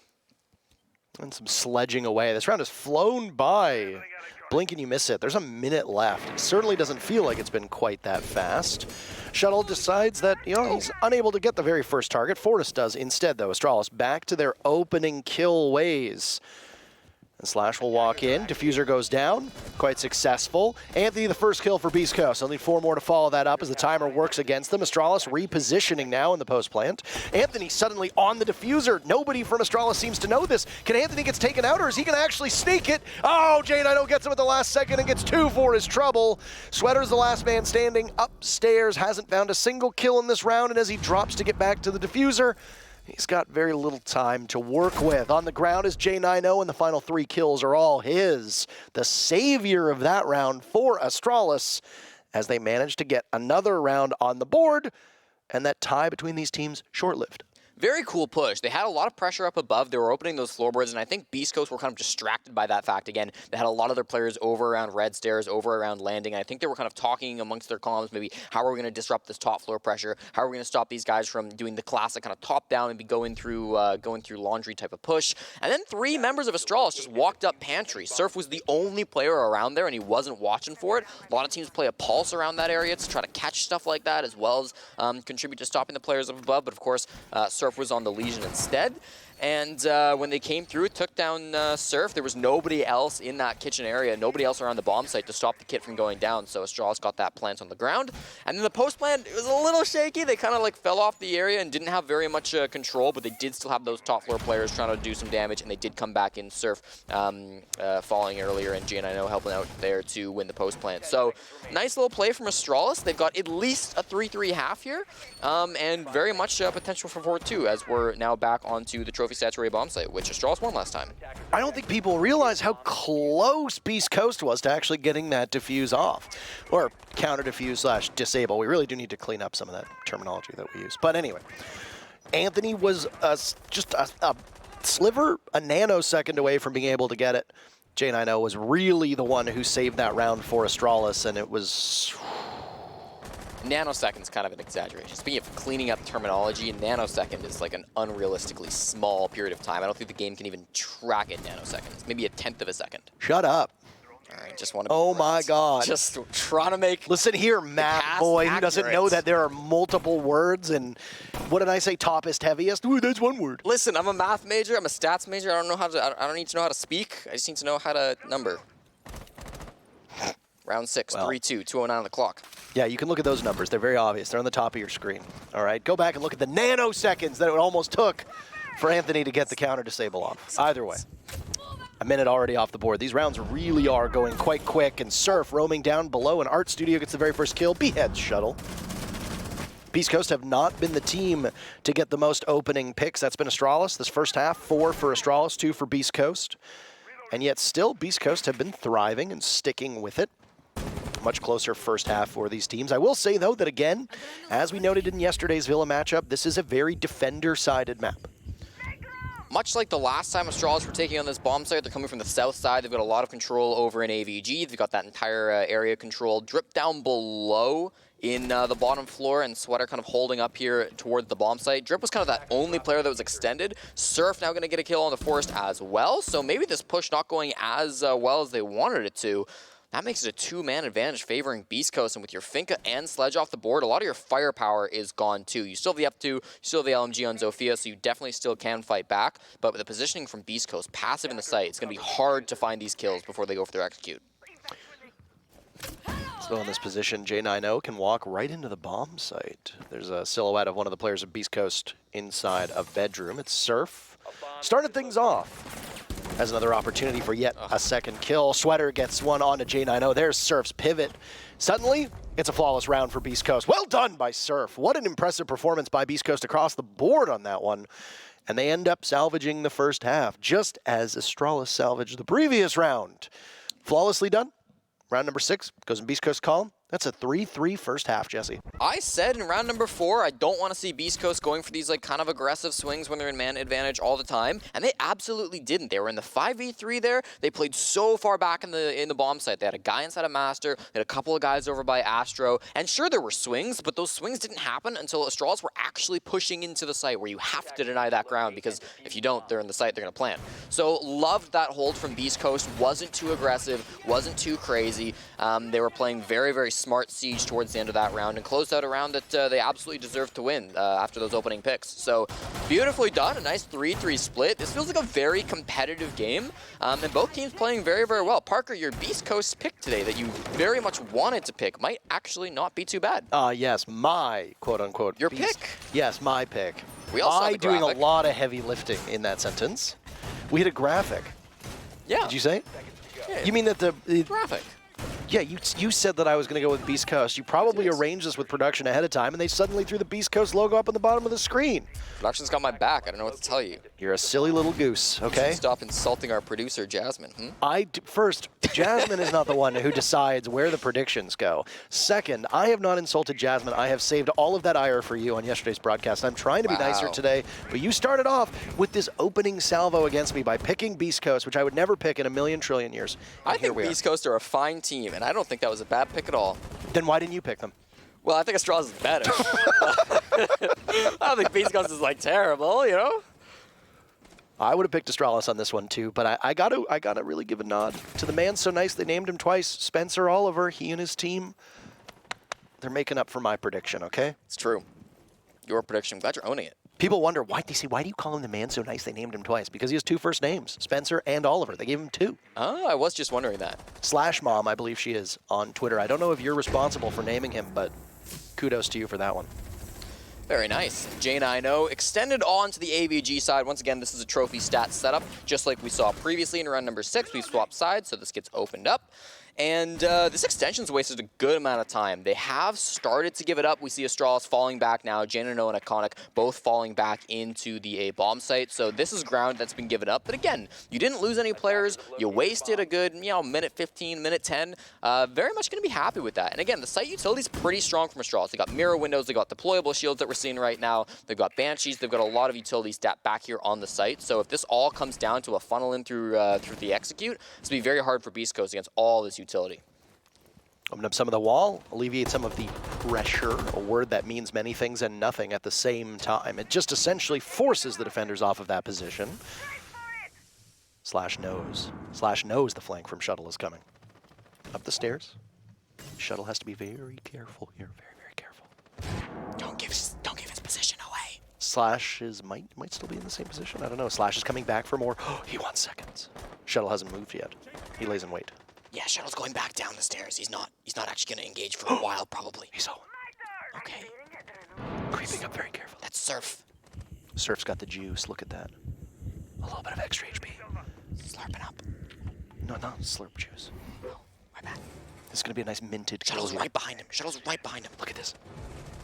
And some sledging away. This round has flown by. Blink and you miss it. There's a minute left. It certainly doesn't feel like it's been quite that fast. Shuttle decides that, he's unable to get the very first target. Fortis does instead, though. Astralis back to their opening kill ways. And Slash will walk in. Diffuser goes down. Quite successful. Anthony, the first kill for Beast Coast. Only 4 more to follow that up as the timer works against them. Astralis repositioning now in the post plant. Anthony suddenly on the diffuser. Nobody from Astralis seems to know this. Can Anthony get taken out, or is he going to actually sneak it? Oh, J9O gets him at the last second and gets 2 for his trouble. Sweater's the last man standing upstairs. Hasn't found a single kill in this round, and as he drops to get back to the diffuser, he's got very little time to work with. On the ground is J9O, and the final 3 kills are all his. The savior of that round for Astralis, as they manage to get another round on the board, and that tie between these teams short-lived. Very cool push. They had a lot of pressure up above. They were opening those floorboards, and I think Beast Coast were kind of distracted by that fact again. They had a lot of their players over around red stairs, over around landing, and I think they were kind of talking amongst their columns, maybe how are we going to disrupt this top floor pressure? How are we going to stop these guys from doing the classic kind of top down, maybe going through laundry type of push? And then 3 members of Astralis just walked up pantry. Surf was the only player around there, and he wasn't watching for it. A lot of teams play a pulse around that area to try to catch stuff like that, as well as contribute to stopping the players up above. But of course, Surf was on the Legion instead. And when they came through, took down Surf, there was nobody else in that kitchen area, nobody else around the bomb site to stop the kit from going down, so Astralis got that plant on the ground. And then the post plant, it was a little shaky. They kind of like fell off the area and didn't have very much control, but they did still have those top floor players trying to do some damage, and they did come back in. Surf falling earlier, and J9O helping out there to win the post plant. So nice little play from Astralis. They've got at least a 3-3 half here, and very much potential for 4-2 as we're now back onto the trophy saturated bomb site, which Astralis won last time. I don't think people realize how close Beast Coast was to actually getting that diffuse off, or counter diffuse / disable. We really do need to clean up some of that terminology that we use. But anyway, Anthony was just a sliver, a nanosecond away from being able to get it. J9O was really the one who saved that round for Astralis, and it was... Nanosecond's kind of an exaggeration. Speaking of cleaning up terminology, a nanosecond is like an unrealistically small period of time. I don't think the game can even track it nanoseconds. Maybe a 1/10 of a second. Shut up. All right, just want to... Oh my God. Just trying to make... Listen here, Matt boy, who doesn't know that there are multiple words, and what did I say, toppest, heaviest? Ooh, that's one word. Listen, I'm a math major, I'm a stats major. I don't need to know how to speak. I just need to know how to number. Round 6, 3-2, 2:09 on the clock. Yeah, you can look at those numbers. They're very obvious. They're on the top of your screen. All right, go back and look at the nanoseconds that it almost took for Anthony to get the counter disable off. Either way, a minute already off the board. These rounds really are going quite quick, and Surf roaming down below, and Art Studio gets the very first kill. Beheads Shuttle. Beast Coast have not been the team to get the most opening picks. That's been Astralis this first half. 4 for Astralis, 2 for Beast Coast. And yet still, Beast Coast have been thriving and sticking with it. Much closer first half for these teams. I will say, though, that again, as we noted in yesterday's Villa matchup, this is a very defender-sided map. Much like the last time Astralis were taking on this bomb site, they're coming from the south side. They've got a lot of control over in AVG. They've got that entire area controlled. Drip down below in the bottom floor, and Sweater kind of holding up here towards the bomb site. Drip was kind of that only player that was extended. Surf now going to get a kill on the Forest as well, so maybe this push not going as well as they wanted it to. That makes it a 2-man advantage favoring Beast Coast, and with your Finka and Sledge off the board, a lot of your firepower is gone too. You still have the up-2, you still have the LMG on Zofia, so you definitely still can fight back, but with the positioning from Beast Coast, passive in the site, it's going to be hard to find these kills before they go for their execute. Still in this position, J9O can walk right into the bomb site. There's a silhouette of one of the players of Beast Coast inside a bedroom. It's Surf. Started things off. as another opportunity for yet a second kill. Sweater gets one onto J90. There's Surf's pivot. Suddenly, it's a flawless round for Beastcoast. Well done by Surf. What an impressive performance by Beastcoast across the board on that one. And they end up salvaging the first half, just as Astralis salvaged the previous round. Flawlessly done. Round number 6 goes in Beastcoast column. That's a 3-3 first half, Jesse. I said in round number 4, I don't want to see Beastcoast going for these like kind of aggressive swings when they're in man advantage all the time, and they absolutely didn't. They were in the 5v3 there. They played so far back in the bomb site. They had a guy inside of Master, they had a couple of guys over by Astro, and sure there were swings, but those swings didn't happen until Astralis were actually pushing into the site where you have to deny that ground, because if you don't, they're in the site, they're going to plant. So loved that hold from Beastcoast. Wasn't too aggressive, wasn't too crazy. They were playing very, very smart siege towards the end of that round and closed out a round that they absolutely deserved to win after those opening picks. So beautifully done, a nice 3-3 split. This feels like a very competitive game, and both teams playing very, very well. Parker, your Beastcoast pick today that you very much wanted to pick might actually not be too bad. Yes, my quote-unquote Your Beast. pick. Yes, my pick. We all saw the doing a graphic. lot of heavy lifting in that sentence. We hit a graphic. Yeah. Did you say? Yeah. You mean that the Graphic. Yeah, you said that I was going to go with Beastcoast. You probably arranged this with production ahead of time, and they suddenly threw the Beastcoast logo up on the bottom of the screen. Production's got my back. I don't know what to tell you. You're a silly little goose, okay? Stop insulting our producer, Jasmine. First, Jasmine is not the one who decides where the predictions go. Second, I have not insulted Jasmine. I have saved all of that ire for you on yesterday's broadcast. I'm trying to be nicer today, but you started off with this opening salvo against me by picking Beastcoast, which I would never pick in a million trillion years. I think Beastcoast are a fine team, and I don't think that was a bad pick at all. Then why didn't you pick them? Well, I think Astralis is better. I don't think Beastcoast is like terrible, you know? I would have picked Astralis on this one too, but I gotta really give a nod to the man so nice they named him twice, Spencer Oliver. He and his team, they're making up for my prediction, okay? It's true. Your prediction. I'm glad you're owning it. People wonder, why do you call him the man so nice they named him twice? Because he has 2 first names, Spencer and Oliver. They gave him 2. Oh, I was just wondering that. Slash Mom, I believe she is, on Twitter. I don't know if you're responsible for naming him, but kudos to you for that one. Very nice. J90 extended on to the AVG side. Once again, this is a trophy stat setup, just like we saw previously in round number 6. We swapped sides, so this gets opened up. And this extension's wasted a good amount of time. They have started to give it up. We see Astralis falling back now. J90 and Iconic both falling back into the A bomb site. So this is ground that's been given up. But again, you didn't lose any players. You wasted a good, minute 15, minute 10. Very much going to be happy with that. And again, the site utility is pretty strong from Astralis. They got mirror windows. They got deployable shields that we're seeing right now. They've got Banshees. They've got a lot of utility stat back here on the site. So if this all comes down to a funnel in through the execute, it's going to be very hard for Beastcoast against all this utility. Open up some of the wall, alleviate some of the pressure, a word that means many things and nothing at the same time. It just essentially forces the defenders off of that position. Slash knows the flank from Shuttle is coming. Up the stairs. Shuttle has to be very careful here, very, very careful. Don't give his position away. Slash might still be in the same position. I don't know. Slash is coming back for more. He wants seconds. Shuttle hasn't moved yet. He lays in wait. Yeah, Shuttle's going back down the stairs. He's not actually going to engage for a while, probably. He's on. Okay. Creeping up very carefully. That's Surf. Surf's got the juice. Look at that. A little bit of extra HP. Slurping up. No, not slurp juice. Oh, my bad. This is going to be a nice minted kill. Shuttle's right behind him. Shuttle's right behind him. Look at this.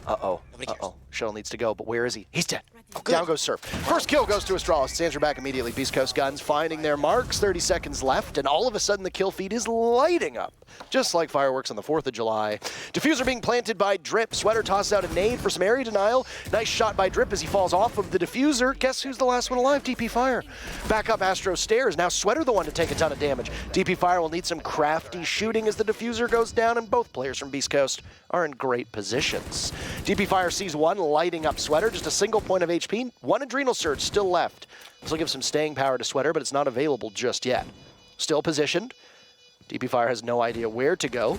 Uh-oh. Nobody cares. Uh-oh. Shuttle needs to go, but where is he? He's dead. Oh, good. Down goes Surf. First kill goes to Astralis. Stands her back immediately. Beastcoast guns finding their marks. 30 seconds left, and all of a sudden the kill feed is lighting up. Just like fireworks on the 4th of July. Diffuser being planted by Drip. Sweater tosses out a nade for some area denial. Nice shot by Drip as he falls off of the diffuser. Guess who's the last one alive? DP Fire. Back up Astro stairs. Now Sweater the one to take a ton of damage. DP Fire will need some crafty shooting as the diffuser goes down, and both players from Beastcoast are in great positions. DP Fire sees one lighting up Sweater. Just a single point of HP. 1 adrenal surge still left. This will give some staying power to Sweater, but it's not available just yet. Still positioned. DP Fire has no idea where to go.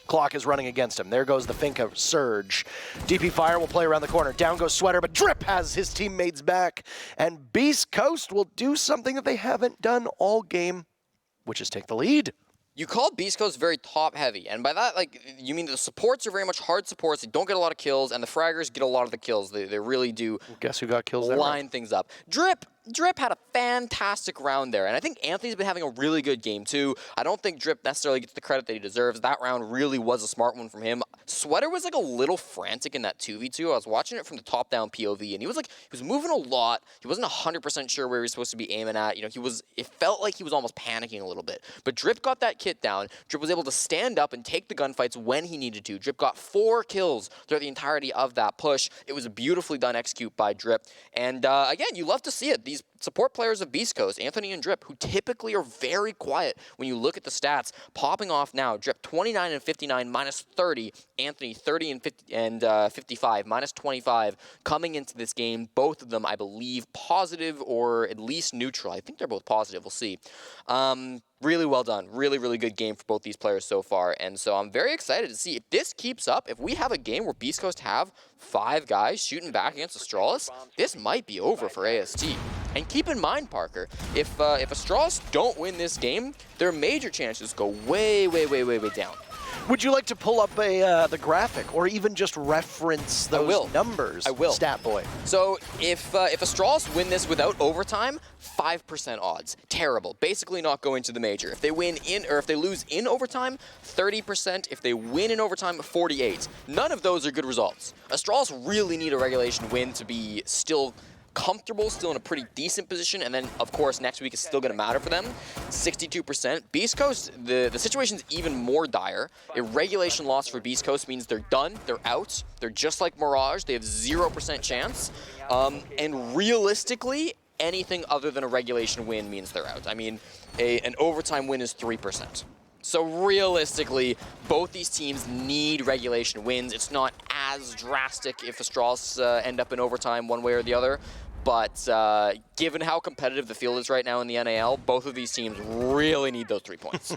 Clock is running against him. There goes the Finka Surge. DP Fire will play around the corner. Down goes Sweater, but Drip has his teammates back. And Beastcoast will do something that they haven't done all game, which is take the lead. You called Beastcoast very top-heavy, and by that, like, you mean the supports are very much hard supports. They don't get a lot of kills, and the fraggers get a lot of the kills. They really do. Guess who got kills? Line things up. Drip had a fantastic round there, and I think Anthony's been having a really good game too. I don't think Drip necessarily gets the credit that he deserves. That round really was a smart one from him. Sweater was like a little frantic in that 2v2. I was watching it from the top-down POV, and he was moving a lot. He wasn't 100% sure where he was supposed to be aiming at. You know, it felt like he was almost panicking a little bit. But Drip got that kit down. Drip was able to stand up and take the gunfights when he needed to. Drip got 4 kills throughout the entirety of that push. It was a beautifully done execute by Drip. And again, you love to see it. These support players of Beastcoast, Anthony and Drip, who typically are very quiet when you look at the stats, popping off now. Drip 29 and 59, minus 30. Anthony 30 and 50 and 55, minus 25, coming into this game. Both of them, I believe, positive or at least neutral. I think they're both positive. We'll see. Really well done. Really, really good game for both these players so far. And so I'm very excited to see if this keeps up. If we have a game where Beastcoast have 5 guys shooting back against Astralis, this might be over for AST. And keep in mind, Parker, if Astralis don't win this game, their major chances go way, way, way, way, way down. Would you like to pull up the graphic, or even just reference those numbers? I will. Stat boy. So if Astralis win this without overtime, 5% odds. Terrible. Basically not going to the major. If they win in, or if they lose in overtime, 30%. If they win in overtime, 48%. None of those are good results. Astralis really need a regulation win to be still comfortable, still in a pretty decent position, and then, of course, next week is still going to matter for them. 62%. Beast Coast, the situation's even more dire. A regulation loss for Beast Coast means they're done, they're out, they're just like Mirage, they have 0% chance, and realistically, anything other than a regulation win means they're out. I mean, an overtime win is 3%. So realistically, both these teams need regulation wins. It's not as drastic if Astralis end up in overtime one way or the other, but given how competitive the field is right now in the NAL, both of these teams really need those 3 points.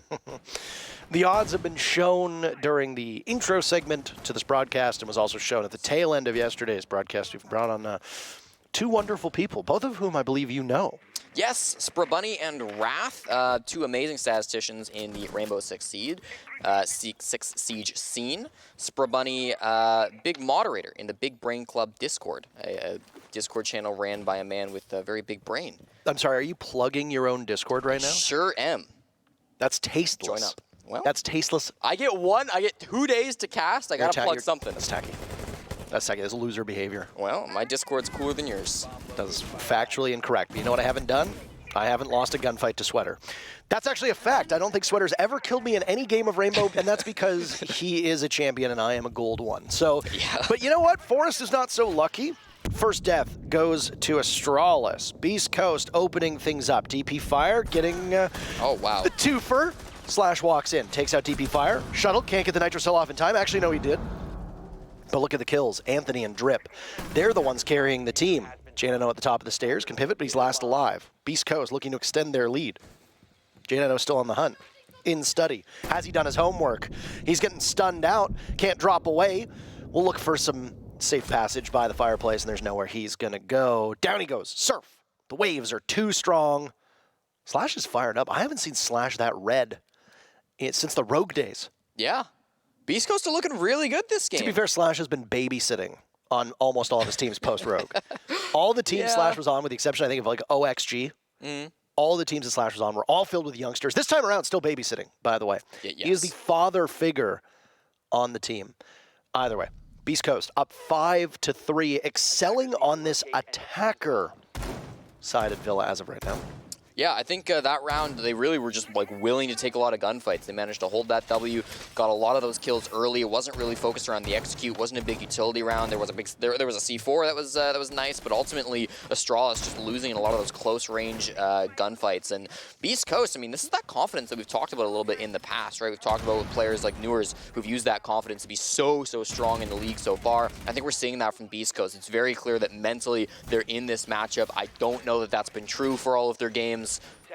The odds have been shown during the intro segment to this broadcast and was also shown at the tail end of yesterday's broadcast. We've brought on 2 wonderful people, both of whom I believe you know. Yes, Sprabunny and Wrath, 2 amazing statisticians in the Rainbow Six Siege scene. Sprabunny, big moderator in the Big Brain Club Discord, a Discord channel ran by a man with a very big brain. I'm sorry, are you plugging your own Discord right now? Sure am. That's tasteless. Join up. Well, that's tasteless. I get 2 days to cast. I gotta plug something. That's tacky. That's tacky. That's loser behavior. Well, my Discord's cooler than yours. That's factually incorrect. But you know what I haven't done? I haven't lost a gunfight to Sweater. That's actually a fact. I don't think Sweater's ever killed me in any game of Rainbow, and that's because he is a champion and I am a gold one. So, yeah. But you know what? Forrest is not so lucky. First death goes to Astralis. Beast Coast opening things up. DP Fire getting oh, wow. the twofer. Slash walks in, takes out DP Fire. Shuttle can't get the Nitro Cell off in time. Actually, no, he did. But look at the kills. Anthony and Drip. They're the ones carrying the team. Janano at the top of the stairs can pivot, but he's last alive. Beast Coast looking to extend their lead. Janano still on the hunt. In study. Has he done his homework? He's getting stunned out. Can't drop away. We'll look for some safe passage by the fireplace, and there's nowhere he's going to go. Down he goes. Surf. The waves are too strong. Slash is fired up. I haven't seen Slash that red since the Rogue days. Yeah. Beast Coast are looking really good this game. To be fair, Slash has been babysitting on almost all of his teams post-Rogue. All the teams Slash was on, with the exception, I think, of like OXG, all the teams that Slash was on were all filled with youngsters. This time around, still babysitting, by the way. Yes. He is the father figure on the team. Either way, Beast Coast up 5-3, excelling on this attacker side of Villa as of right now. Yeah, I think that round, they really were just like willing to take a lot of gunfights. They managed to hold that W, got a lot of those kills early. It wasn't really focused around the execute, wasn't a big utility round. There was a C4 that was nice, but ultimately Astralis just losing in a lot of those close range gunfights. And Beast Coast, I mean, this is that confidence that we've talked about a little bit in the past, right? We've talked about with players like Newers who've used that confidence to be so strong in the league so far. I think we're seeing that from Beast Coast. It's very clear that mentally they're in this matchup. I don't know that that's been true for all of their games.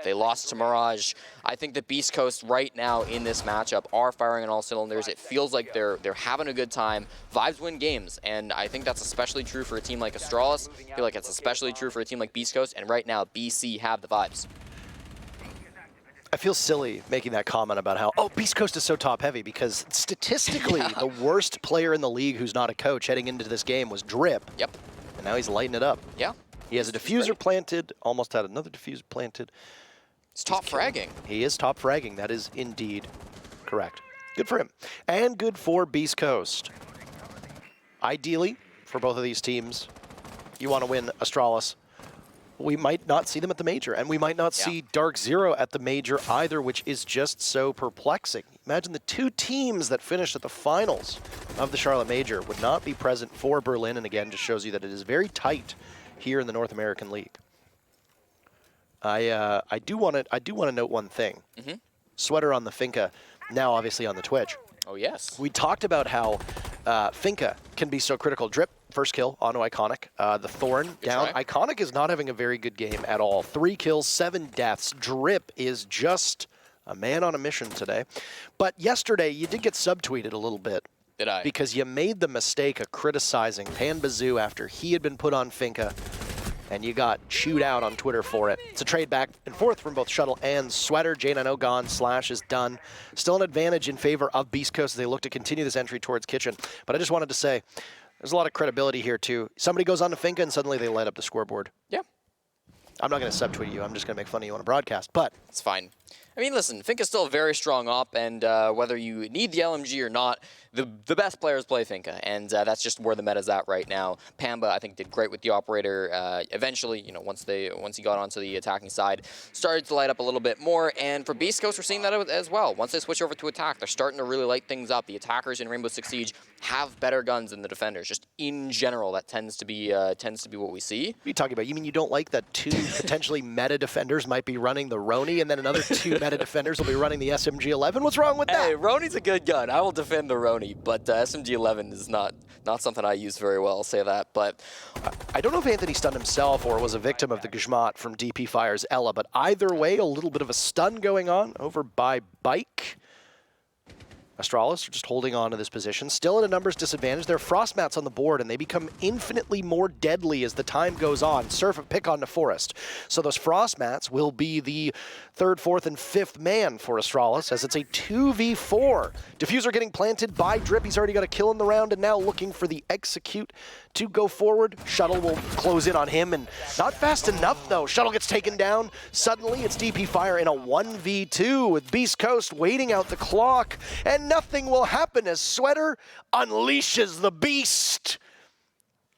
They lost to Mirage. I think that Beast Coast right now in this matchup are firing on all cylinders. It feels like they're having a good time. Vibes win games, and I think that's especially true for a team like Astralis. I feel like it's especially true for a team like Beast Coast, and right now BC have the vibes. I feel silly making that comment about how, oh, Beastcoast is so top-heavy, because statistically, the worst player in the league who's not a coach heading into this game was Drip. Yep. And now he's lighting it up. Yeah. He has a diffuser planted, almost had another diffuser planted. He's top fragging. He is top fragging. That is indeed correct. Good for him. And good for Beastcoast. Ideally, for both of these teams, you want to win Astralis. We might not see them at the major, and we might not see Dark Zero at the major either, which is just so perplexing. Imagine the 2 teams that finished at the finals of the Charlotte Major would not be present for Berlin, and again, just shows you that it is very tight here in the North American League. I do want to note one thing. Sweater on the Finca, now obviously on the Twitch. Oh, yes. We talked about how Finca can be so critical. Drip, first kill onto Iconic. The Thorn down. Try. Iconic is not having a very good game at all. 3 kills, 7 deaths. Drip is just a man on a mission today. But yesterday, you did get subtweeted a little bit. Did I? Because you made the mistake of criticizing Pan Bazoo after he had been put on Finca, and you got chewed out on Twitter for it. It's a trade back and forth from both Shuttle and Sweater. J9O gone, Slash is done. Still an advantage in favor of Beastcoast as they look to continue this entry towards Kitchen. But I just wanted to say, there's a lot of credibility here too. Somebody goes on to Finca and suddenly they light up the scoreboard. Yeah. I'm not going to subtweet you. I'm just going to make fun of you on a broadcast, but It's fine. I mean, listen, Finca's still a very strong op, and whether you need the LMG or not, the best players play Finca, and that's just where the meta's at right now. Pamba, I think, did great with the operator. Eventually, you know, once he got onto the attacking side, started to light up a little bit more. And for Beastcoast, we're seeing that as well. Once they switch over to attack, they're starting to really light things up. The attackers in Rainbow Six Siege have better guns than the defenders. Just in general, that tends to be what we see. what are you talking about? You mean you don't like that 2 potentially meta defenders might be running the Roni, and then another 2 meta defenders will be running the SMG-11? What's wrong with that? Hey, Roni's a good gun. I will defend the Roni, but SMG-11 is not something I use very well, I'll say that. But I don't know if Anthony stunned himself or was a victim of the Gizmat from DP Fire's Ella, but either way, a little bit of a stun going on over by Bike. Astralis are just holding on to this position, still at a numbers disadvantage. There are frost mats on the board, and they become infinitely more deadly as the time goes on. Surf pick on to Forest. So those frost mats will be the 3rd, 4th, and 5th man for Astralis, as it's a 2v4. Diffuser getting planted by Drip. He's already got a kill in the round, and now looking for the execute to go forward. Shuttle will close in on him, and not fast enough, though. Shuttle gets taken down. Suddenly, it's DP Fire in a 1v2 with Beastcoast waiting out the clock, and nothing will happen as Sweater unleashes the beast.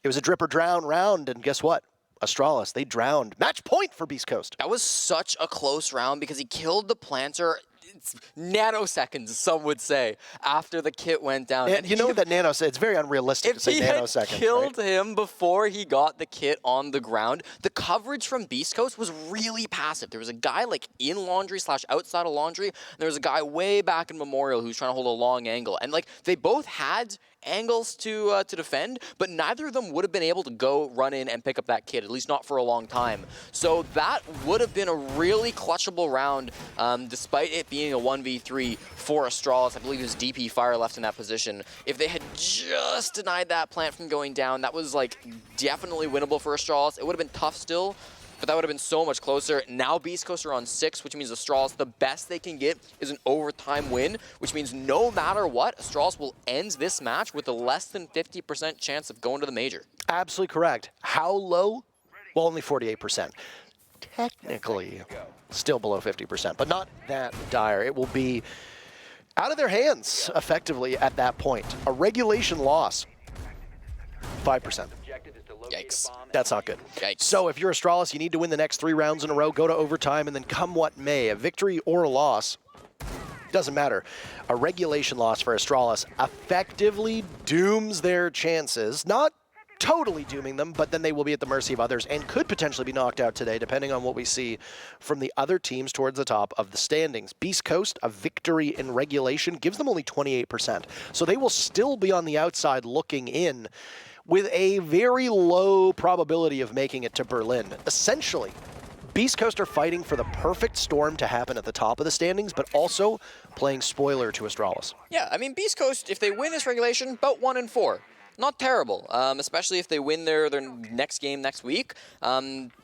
It was a drip or drown round, and guess what? Astralis, they drowned. Match point for Beastcoast. that was such a close round because he killed the planter. It's nanoseconds, some would say, after the kit went down. And you know that nanosecond, it's very unrealistic to say nanosecond. If he had killed him before he got the kit on the ground, the coverage from Beastcoast was really passive. There was a guy like in laundry / outside of laundry, and there was a guy way back in Memorial who's trying to hold a long angle. And like they both had angles to defend, but neither of them would have been able to go run in and pick up that kit, at least not for a long time. So that would have been a really clutchable round, despite it being a 1v3 for Astralis. I believe it was DP Fire left in that position. If they had just denied that plant from going down, that was like definitely winnable for Astralis. It would have been tough still, but that would have been so much closer. Now Beastcoast are on 6, which means Astralis, the best they can get is an overtime win, which means no matter what, Astralis will end this match with a less than 50% chance of going to the major. Absolutely correct. How low? Well, only 48%. Technically, still below 50%, but not that dire. It will be out of their hands, effectively, at that point. A regulation loss, 5%. Yikes. That's not good. Yikes. So if you're Astralis, you need to win the next 3 rounds in a row, go to overtime, and then come what may, a victory or a loss, doesn't matter. A regulation loss for Astralis effectively dooms their chances, not totally dooming them, but then they will be at the mercy of others and could potentially be knocked out today, depending on what we see from the other teams towards the top of the standings. Beastcoast, a victory in regulation, gives them only 28%. So they will still be on the outside looking in with a very low probability of making it to Berlin. Essentially, Beastcoast are fighting for the perfect storm to happen at the top of the standings, but also playing spoiler to Astralis. Yeah, I mean, Beastcoast, if they win this regulation, about 1-4. not terrible, especially if they win their next game next week.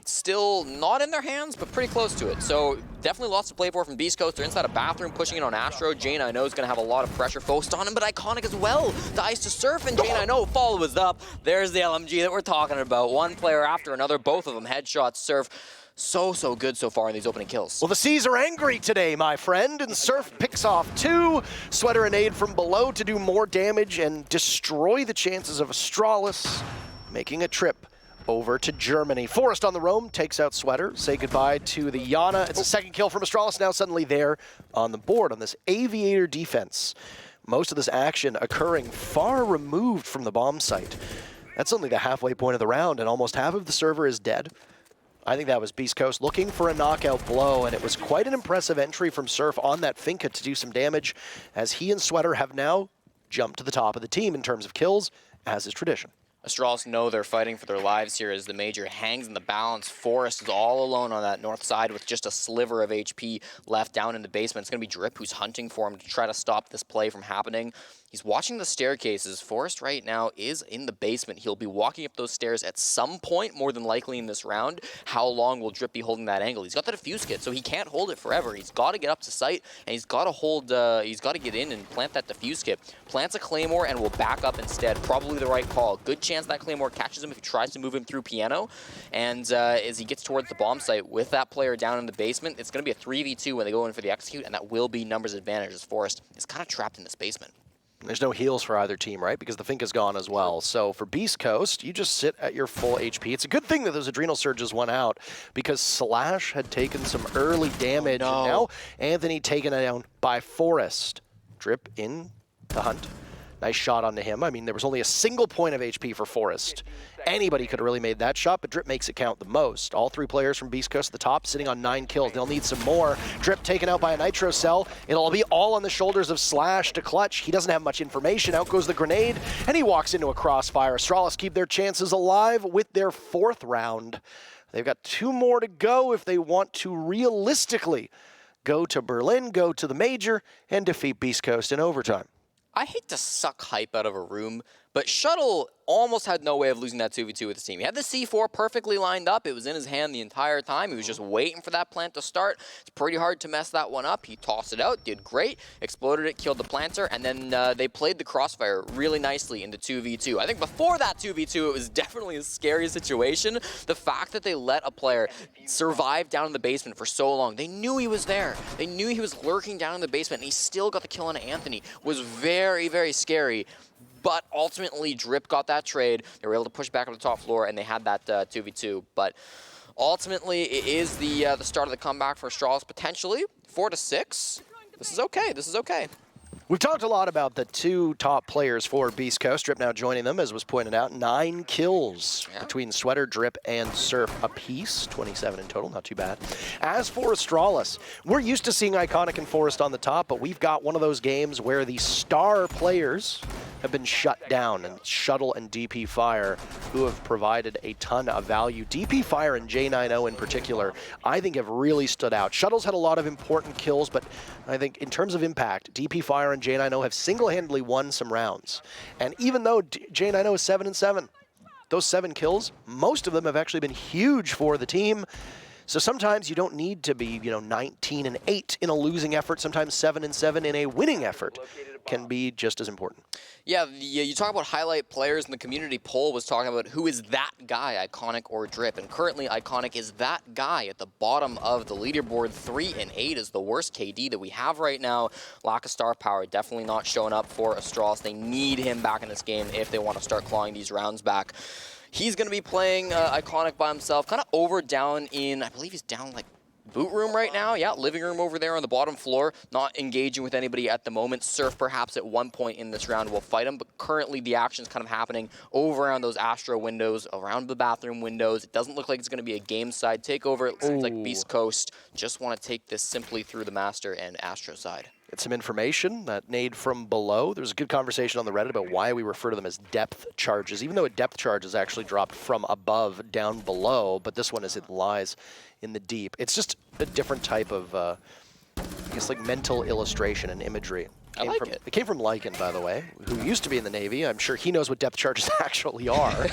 Still not in their hands, but pretty close to it. So definitely lots to play for from Beastcoast. They're inside a bathroom, pushing it on Astro. Jane, I know, is going to have a lot of pressure focused on him, but Iconic as well. Dies to Surf, and Jane, I know, follows up. There's the LMG that we're talking about. One player after another, both of them headshots. Surf, so good so far in these opening kills. Well, the Seas are angry today, my friend, and Surf picks off 2. Sweater and Aid from below to do more damage and destroy the chances of Astralis making a trip over to Germany. Forrest on the roam takes out Sweater. Say goodbye to the Yana. It's a second kill from Astralis, now suddenly there on the board on this Aviator defense. Most of this action occurring far removed from the bomb site. That's only the halfway point of the round, and almost half of the server is dead. I think that was Beastcoast looking for a knockout blow, and it was quite an impressive entry from Surf on that Finca to do some damage, as he and Sweater have now jumped to the top of the team in terms of kills, as is tradition. Astralis know they're fighting for their lives here as the Major hangs in the balance. Forrest is all alone on that north side with just a sliver of HP left down in the basement. It's going to be Drip who's hunting for him to try to stop this play from happening. He's watching the staircases. Forrest right now is in the basement. He'll be walking up those stairs at some point, more than likely in this round. How long will Drip be holding that angle? He's got the defuse kit, so he can't hold it forever. He's got to get up to sight, and he's got to hold. He's got to get in and plant that defuse kit. Plants a Claymore and will back up instead. Probably the right call. Good chance that Claymore catches him if he tries to move him through Piano. And as he gets towards the bomb site with that player down in the basement, it's going to be a 3v2 when they go in for the execute, and that will be numbers advantage as Forrest is kind of trapped in this basement. There's no heals for either team, right? Because the Finca's gone as well. So for Beastcoast, you just sit at your full HP. It's a good thing that those Adrenal Surges went out, because Slash had taken some early damage. Oh, no. And now Anthony taken down by Forrest. Drip in the hunt. Nice shot onto him. I mean, there was only a single point of HP for Forrest. Anybody could have really made that shot, but Drip makes it count the most. All 3 players from Beastcoast at the top sitting on 9 kills. They'll need some more. Drip taken out by a Nitro Cell. It'll be all on the shoulders of Slash to clutch. He doesn't have much information. Out goes the grenade, and he walks into a crossfire. Astralis keep their chances alive with their 4th round. They've got 2 more to go if they want to realistically go to Berlin, go to the Major, and defeat Beastcoast in overtime. I hate to suck hype out of a room, but Shuttle almost had no way of losing that 2v2 with his team. He had the C4 perfectly lined up. It was in his hand the entire time. He was just waiting for that plant to start. It's pretty hard to mess that one up. He tossed it out, did great, exploded it, killed the planter, and then they played the crossfire really nicely into 2v2. I think before that 2v2, it was definitely a scary situation. The fact that they let a player survive down in the basement for so long, they knew he was there. They knew he was lurking down in the basement, and he still got the kill on Anthony. Was very, very scary. But ultimately, Drip got that trade. They were able to push back on the top floor, and they had that 2v2. But ultimately, it is the start of the comeback for Astralis, potentially 4-6. This is okay. This is okay. We've talked a lot about the 2 top players for Beastcoast. Drip now joining them, as was pointed out. 9 kills between Sweater, Drip, and Surf apiece. 27 in total, not too bad. As for Astralis, we're used to seeing Iconic and Forrest on the top, but we've got one of those games where the star players have been shut down, and Shuttle and DP Fire, who have provided a ton of value. DP Fire and J90 in particular, I think have really stood out. Shuttle's had a lot of important kills, but I think in terms of impact, DP Fire and J90 have single-handedly won some rounds. And even though J90 is 7-7, those 7 kills, most of them have actually been huge for the team. So sometimes you don't need to be, 19-8 in a losing effort. Sometimes 7-7 in a winning effort can be just as important. Yeah, you talk about highlight players, and the community poll was talking about who is that guy, Iconic or Drip. And currently, Iconic is that guy at the bottom of the leaderboard. 3-8 is the worst KD that we have right now. Lack of star power, definitely not showing up for Astralis. They need him back in this game if they want to start clawing these rounds back. He's going to be playing Iconic by himself, kind of over down in, I believe he's down like boot room right now. Yeah, living room over there on the bottom floor, not engaging with anybody at the moment. Surf perhaps at one point in this round will fight him, but currently the action's kind of happening over around those Astro windows, around the bathroom windows. It doesn't look like it's going to be a game side takeover. It seems like Beastcoast just want to take this simply through the Master and Astro side. Get some information, that nade from below. There was a good conversation on the Reddit about why we refer to them as depth charges, even though a depth charge is actually dropped from above down below, but this one lies in the deep. It's just a different type of I guess, like mental illustration and imagery. I like it. It came from Lycan, by the way, who used to be in the Navy. I'm sure he knows what depth charges actually are.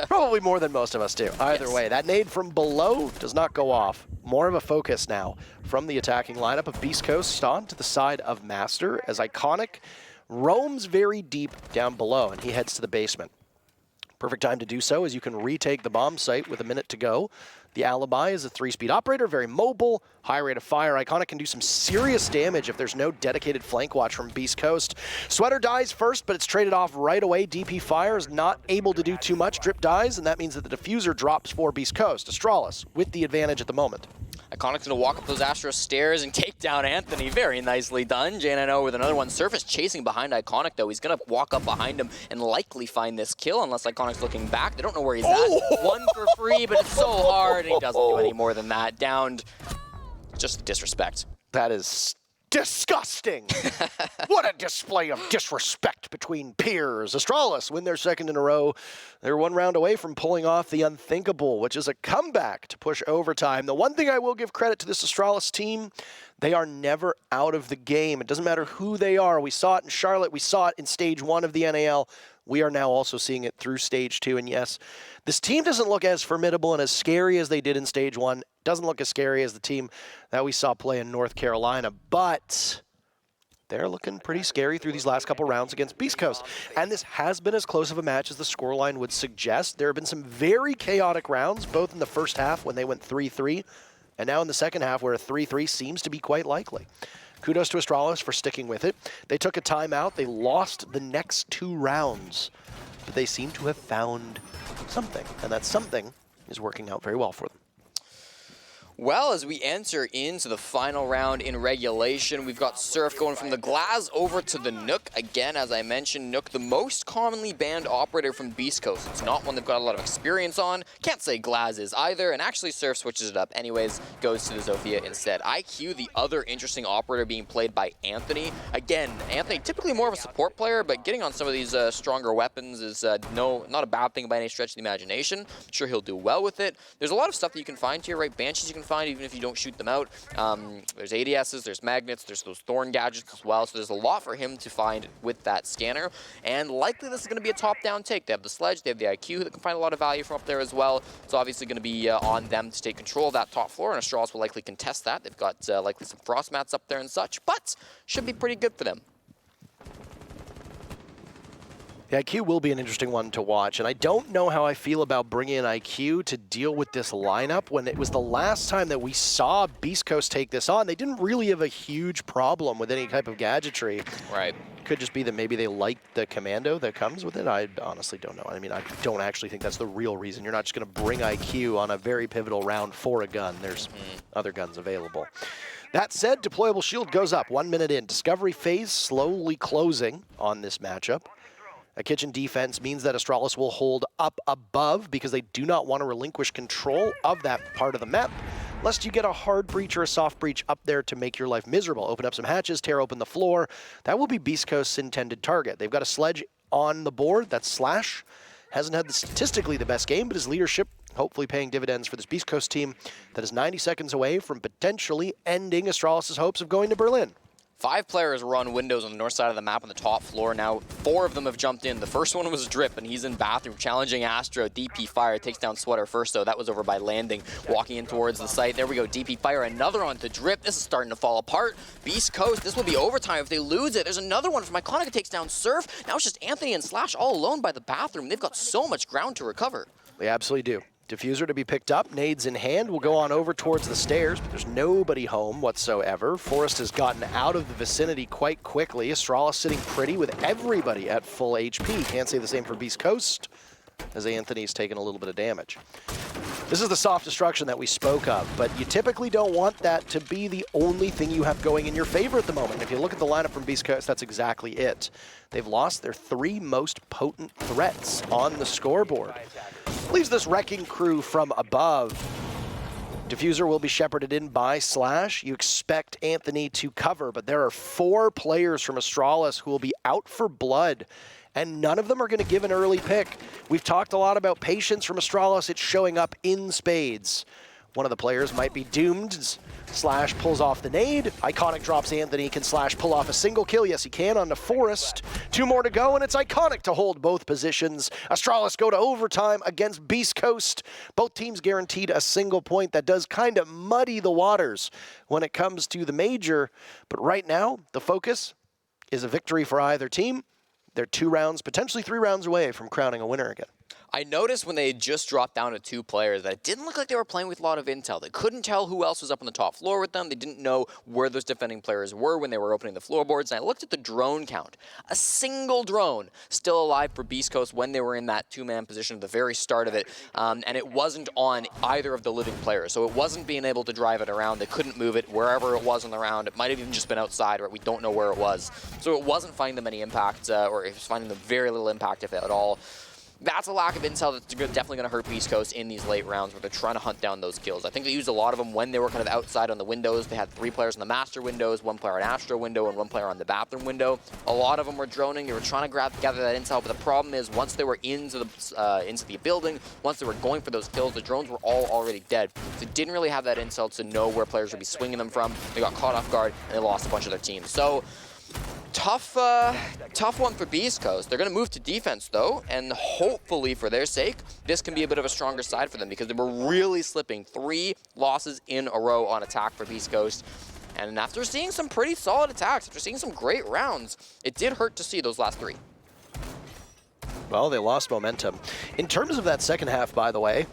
Probably more than most of us do. Either way, that nade from below does not go off. More of a focus now from the attacking lineup of Beastcoast on to the side of Master as Iconic roams very deep down below, and he heads to the basement. Perfect time to do so as you can retake the bomb site with a minute to go. The Alibi is a 3-speed operator, very mobile, high rate of fire. Iconic can do some serious damage if there's no dedicated flank watch from Beastcoast. Sweater dies first, but it's traded off right away. DP Fire is not able to do too much. Drip dies, and that means that the diffuser drops for Beastcoast. Astralis with the advantage at the moment. Iconic's going to walk up those Astro stairs and take down Anthony. Very nicely done. JNNO with another one. Surface chasing behind Iconic, though. He's going to walk up behind him and likely find this kill, unless Iconic's looking back. They don't know where he's at. One for free, but it's so hard, and he doesn't do any more than that. Downed. Just disrespect. That is disgusting. What a display of disrespect between peers. Astralis win their second in a row. They're one round away from pulling off the unthinkable, which is a comeback to push overtime. The one thing I will give credit to this Astralis team, they are never out of the game. It doesn't matter who they are. We saw it in Charlotte. We saw it in Stage 1 of the NAL. We are now also seeing it through Stage 2. And yes, this team doesn't look as formidable and as scary as they did in Stage 1. Doesn't look as scary as the team that we saw play in North Carolina, but they're looking pretty scary through these last couple rounds against Beastcoast. And this has been as close of a match as the scoreline would suggest. There have been some very chaotic rounds, both in the first half when they went 3-3, and now in the second half where a 3-3 seems to be quite likely. Kudos to Astralis for sticking with it. They took a timeout. They lost the next 2 rounds, but they seem to have found something, and that something is working out very well for them. Well, as we enter into the final round in regulation, we've got Surf going from the Glaz over to the Nook. Again, as I mentioned, Nook, the most commonly banned operator from Beastcoast. It's not one they've got a lot of experience on. Can't say Glaz is either, and actually Surf switches it up anyways, goes to the Zofia instead. IQ, the other interesting operator being played by Anthony. Again, Anthony, typically more of a support player, but getting on some of these stronger weapons is not a bad thing by any stretch of the imagination. I'm sure he'll do well with it. There's a lot of stuff that you can find here, right? Banshees you can find even if you don't shoot them out. There's ADSs, there's magnets, there's those thorn gadgets as well, so there's a lot for him to find with that scanner, and likely this is going to be a top-down take. They have the sledge, they have the IQ that can find a lot of value from up there as well. It's obviously going to be on them to take control of that top floor, and Astralis will likely contest that. They've got likely some frost mats up there and such, but should be pretty good for them. The IQ will be an interesting one to watch, and I don't know how I feel about bringing in IQ to deal with this lineup. When it was the last time that we saw Beastcoast take this on, they didn't really have a huge problem with any type of gadgetry. Right. Could just be that maybe they like the commando that comes with it. I honestly don't know. I mean, I don't actually think that's the real reason. You're not just going to bring IQ on a very pivotal round for a gun. There's other guns available. That said, deployable shield goes up 1 minute in. Discovery phase slowly closing on this matchup. A kitchen defense means that Astralis will hold up above because they do not want to relinquish control of that part of the map, lest you get a hard breach or a soft breach up there to make your life miserable. Open up some hatches, tear open the floor. That will be Beastcoast's intended target. They've got a sledge on the board. That's Slash. Hasn't had statistically the best game, but his leadership hopefully paying dividends for this Beastcoast team that is 90 seconds away from potentially ending Astralis' hopes of going to Berlin. 5 players run windows on the north side of the map on the top floor. Now 4 of them have jumped in. The first one was Drip, and he's in bathroom challenging Astro. DP Fire takes down Sweater first, though. That was over by landing, walking in towards the site. There we go, DP Fire, another on to Drip. This is starting to fall apart. Beastcoast, this will be overtime if they lose it. There's another one from Iconic that takes down Surf. Now it's just Anthony and Slash all alone by the bathroom. They've got so much ground to recover. They absolutely do. Diffuser to be picked up, nades in hand, will go on over towards the stairs, but there's nobody home whatsoever. Forrest has gotten out of the vicinity quite quickly. Astralis sitting pretty with everybody at full HP. Can't say the same for Beastcoast, as Anthony's taken a little bit of damage. This is the soft destruction that we spoke of, but you typically don't want that to be the only thing you have going in your favor at the moment. If you look at the lineup from Beastcoast, that's exactly it. They've lost their 3 most potent threats on the scoreboard. Leaves this wrecking crew from above. Diffuser will be shepherded in by Slash. You expect Anthony to cover, but there are 4 players from Astralis who will be out for blood, and none of them are going to give an early pick. We've talked a lot about patience from Astralis. It's showing up in spades. one of the players might be doomed. Slash pulls off the nade. Iconic drops Anthony. Can Slash pull off a single kill? Yes, he can on the Forest. 2 more to go, and it's Iconic to hold both positions. Astralis go to overtime against Beastcoast. Both teams guaranteed a single point. That does kind of muddy the waters when it comes to the major. But right now, the focus is a victory for either team. They're 2 rounds, potentially 3 rounds away from crowning a winner again. I noticed when they just dropped down to 2 players that it didn't look like they were playing with a lot of intel. They couldn't tell who else was up on the top floor with them. They didn't know where those defending players were when they were opening the floorboards. And I looked at the drone count. A single drone still alive for Beastcoast when they were in that 2-man position at the very start of it. And it wasn't on either of the living players. So it wasn't being able to drive it around. They couldn't move it wherever it was on the round. It might have even just been outside, or we don't know where it was. So it wasn't finding them any impact, or it was finding them very little impact, if at all. That's a lack of intel that's definitely going to hurt Beastcoast in these late rounds where they're trying to hunt down those kills. I think they used a lot of them when they were kind of outside on the windows. They had 3 players on the master windows, 1 player on Astro window, and 1 player on the bathroom window. A lot of them were droning. They were trying to gather that intel, but the problem is once they were into the building, once they were going for those kills, the drones were all already dead. So they didn't really have that intel to know where players would be swinging them from. They got caught off guard, and they lost a bunch of their teams. So tough one for Beastcoast. They're going to move to defense, though, and hopefully, for their sake, this can be a bit of a stronger side for them because they were really slipping. 3 losses in a row on attack for Beastcoast. And after seeing some pretty solid attacks, after seeing some great rounds, it did hurt to see those last 3. Well, they lost momentum. In terms of that second half, by the way,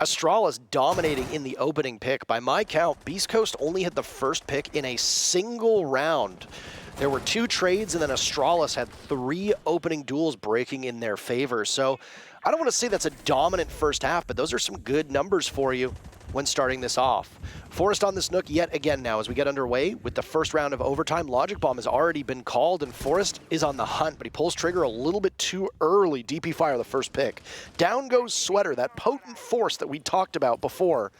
Astralis dominating in the opening pick. By my count, Beastcoast only had the first pick in a single round. There were 2 trades, and then Astralis had 3 opening duels breaking in their favor. So I don't want to say that's a dominant first half, but those are some good numbers for you when starting this off. Forest on this Nook yet again now as we get underway with the first round of overtime. Logic Bomb has already been called, and Forest is on the hunt, but he pulls trigger a little bit too early. DP fire the first pick. Down goes Sweater, that potent force that we talked about before.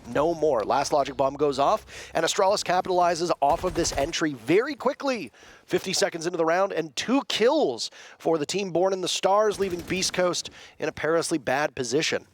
No more. Last Logic Bomb goes off, and Astralis capitalizes off of this entry very quickly. 50 seconds into the round, and 2 kills for the team born in the stars, leaving Beastcoast in a perilously bad position.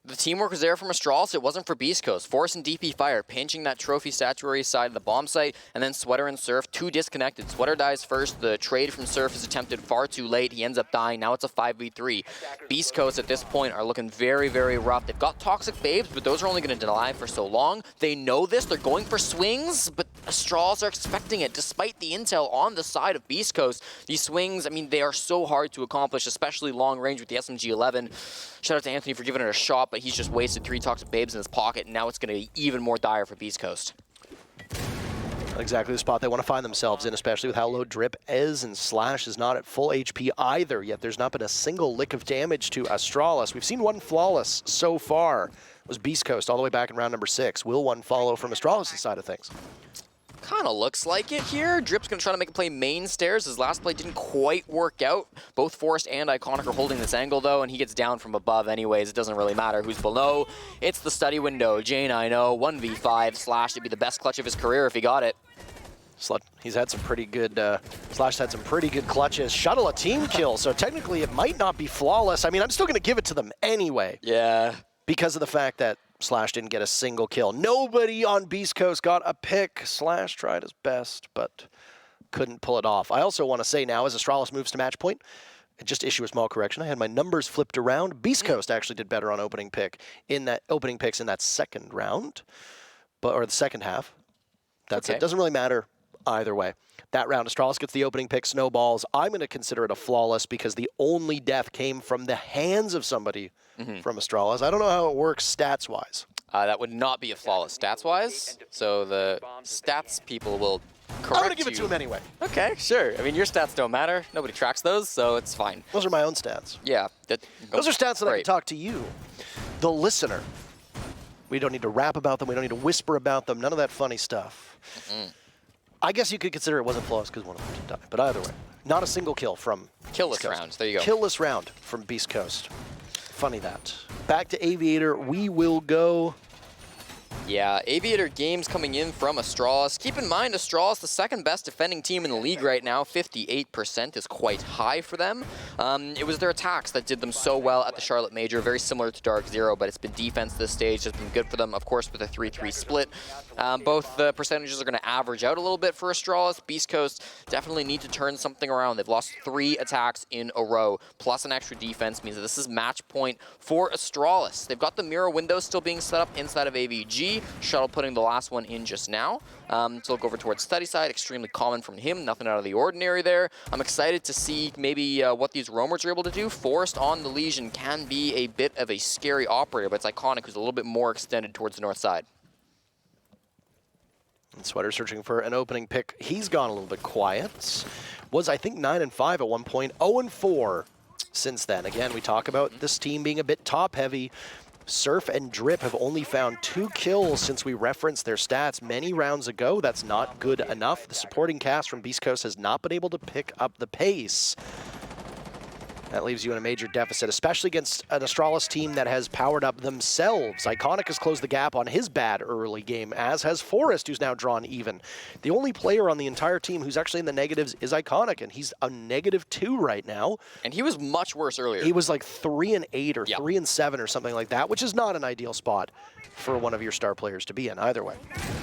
The teamwork was there from Astralis. It wasn't for Beastcoast. Force and DP fire, pinching that trophy statuary side of the bomb site, and then Sweater and Surf, 2 disconnected. Sweater dies first. The trade from Surf is attempted far too late. He ends up dying. Now it's a 5v3. Beastcoast at this point are looking very, very rough. They've got Toxic Babes, but those are only going to deny for so long. They know this. They're going for swings, but Astralis are expecting it. Despite the intel on the side of Beastcoast, these swings, I mean, they are so hard to accomplish, especially long range with the SMG-11. Shout out to Anthony for giving it a shot, but he's just wasted 3 Toxic Babes in his pocket, and now it's going to be even more dire for Beastcoast. Exactly the spot they want to find themselves in, especially with how low Drip is, and Slash is not at full HP either, yet there's not been a single lick of damage to Astralis. We've seen 1 flawless so far. It was Beastcoast all the way back in round number 6. Will 1 follow from Astralis' side of things? Kind of looks like it here. Drip's going to try to make a play main stairs. His last play didn't quite work out. Both Forest and Iconic are holding this angle, though, and he gets down from above anyways. It doesn't really matter who's below. It's the study window. J9-0, 1v5. Slash to be the best clutch of his career if he got it. He's had some pretty good, Slash had some pretty good clutches. Shuttle a team kill, so technically it might not be flawless. I mean, I'm still going to give it to them anyway. Yeah. Because of the fact that Slash didn't get a single kill. Nobody on Beastcoast got a pick. Slash tried his best, but couldn't pull it off. I also want to say now, as Astralis moves to match point, just issue a small correction. I had my numbers flipped around. Beastcoast actually did better on opening picks in that second round, or the second half. That's okay. It. Doesn't really matter either way. That round, Astralis gets the opening pick, snowballs. I'm going to consider it a flawless because the only death came from the hands of somebody from Astralis. I don't know how it works stats-wise. That would not be a flawless stats-wise, so the stats people will correct you. I'm going to give it to him anyway. Okay, sure. I mean, your stats don't matter. Nobody tracks those, so it's fine. Those are my own stats. Yeah. Those are stats that I can talk to you, the listener. We don't need to rap about them. We don't need to whisper about them. None of that funny stuff. I guess you could consider it wasn't flawless because one of them did die. But either way, not a single kill from Killless round. There you go. Killless round from Beastcoast. Funny that. Back to Aviator we will go. Yeah, Aviator Games coming in from Astralis. Keep in mind, Astralis, the second best defending team in the league right now. 58% is quite high for them. It was their attacks that did them so well at the Charlotte Major, very similar to Dark Zero, but it's been defense this stage, has been good for them, of course, with a 3-3 split. Both the percentages are going to average out a little bit for Astralis. Beastcoast definitely need to turn something around. They've lost 3 attacks in a row, plus an extra defense means that this is match point for Astralis. They've got the mirror window still being set up inside of AVG. Shuttle putting the last one in just now. To look over towards Study Side, extremely common from him, nothing out of the ordinary there. I'm excited to see maybe what these roamers are able to do. Forest on the Legion can be a bit of a scary operator, but it's Iconic who's a little bit more extended towards the north side. And Sweater searching for an opening pick. He's gone a little bit quiet. Was, I think, 9-5 at one point, 0-4 since then. Again, we talk about this team being a bit top-heavy. Surf and Drip have only found 2 kills since we referenced their stats many rounds ago. That's not good enough. The supporting cast from Beastcoast has not been able to pick up the pace. That leaves you in a major deficit, especially against an Astralis team that has powered up themselves. Iconic has closed the gap on his bad early game, as has Forest, who's now drawn even. The only player on the entire team who's actually in the negatives is Iconic, and he's a -2 right now. And he was much worse earlier. He was like 3-8 or 3-7 or something like that, which is not an ideal spot for one of your star players to be in either way.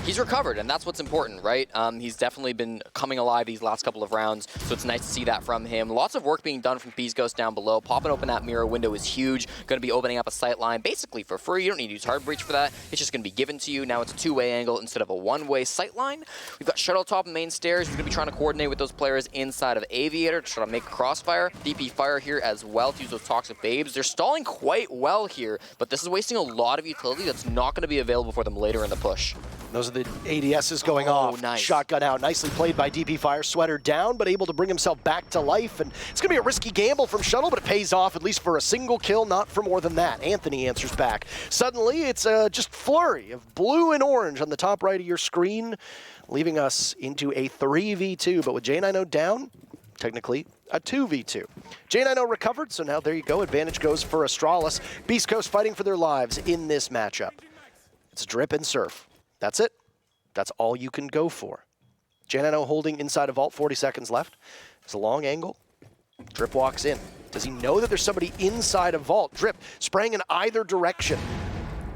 He's recovered, and that's what's important, right? He's definitely been coming alive these last couple of rounds, so it's nice to see that from him. Lots of work being done from Beastcoast down below. Popping open that mirror window is huge. Going to be opening up a sight line basically for free. You don't need to use hard breach for that. It's just going to be given to you. Now it's a 2-way angle instead of a 1-way sight line. We've got Shuttle top and main stairs. We're going to be trying to coordinate with those players inside of Aviator to try to make a crossfire. DP fire here as well to use those toxic babes. They're stalling quite well here, but this is wasting a lot of utility that's not going to be available for them later in the push. Those are the ADSs going off. Nice. Shotgun out. Nicely played by DP Fire. Sweater down, but able to bring himself back to life. And it's going to be a risky gamble from Shuttle, but it pays off at least for a single kill, not for more than that. Anthony answers back. Suddenly, it's just flurry of blue and orange on the top right of your screen, leaving us into a 3v2. But with J90 down, technically a 2v2. J90 recovered, so now there you go. Advantage goes for Astralis. Beastcoast fighting for their lives in this matchup. It's Drip and Surf. That's it. That's all you can go for. J90 holding inside a vault, 40 seconds left. It's a long angle. Drip walks in. Does he know that there's somebody inside a vault? Drip spraying in either direction.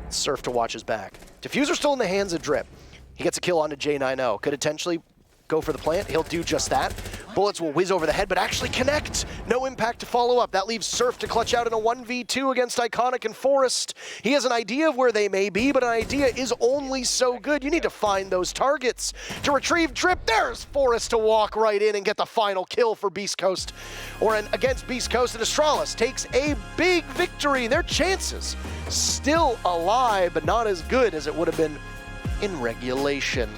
Surf to watch his back. Diffuser still in the hands of Drip. He gets a kill onto J90. Could potentially go for the plant. He'll do just that. Bullets will whiz over the head, but actually connect. No impact to follow up. That leaves Surf to clutch out in a 1v2 against Iconic and Forest. He has an idea of where they may be, but an idea is only so good. You need to find those targets. To retrieve Drip, there's Forest to walk right in and get the final kill for Beastcoast. Or against Beastcoast, and Astralis takes a big victory. Their chances still alive, but not as good as it would have been in regulation.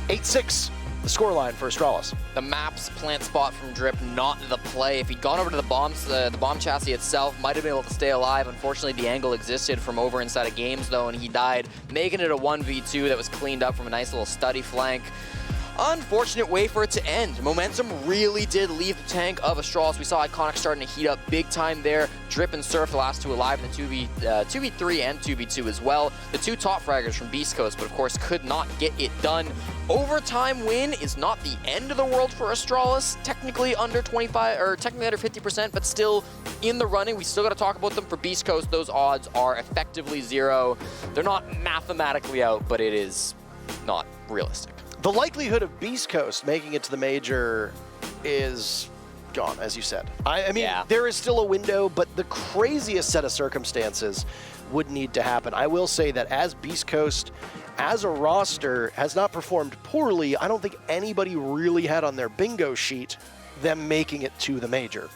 8-6. The scoreline for Astralis. The map's plant spot from Drip, not the play. If he'd gone over to the bomb chassis itself, might have been able to stay alive. Unfortunately, the angle existed from over inside of games, though, and he died, making it a 1v2 that was cleaned up from a nice little study flank. Unfortunate way for it to end. Momentum really did leave the tank of Astralis. We saw Iconic starting to heat up big time there. Drip and Surf, the last two alive in the 2v3 and 2v2 as well. The two top fraggers from Beastcoast, but of course could not get it done. Overtime win is not the end of the world for Astralis. Technically under 25, or technically under 50%, but still in the running. We still got to talk about them. For Beastcoast, those odds are effectively 0. They're not mathematically out, but it is not realistic. The likelihood of Beastcoast making it to the major is gone, as you said. I mean, there is still a window, but the craziest set of circumstances would need to happen. I will say that as Beastcoast, as a roster, has not performed poorly, I don't think anybody really had on their bingo sheet them making it to the major.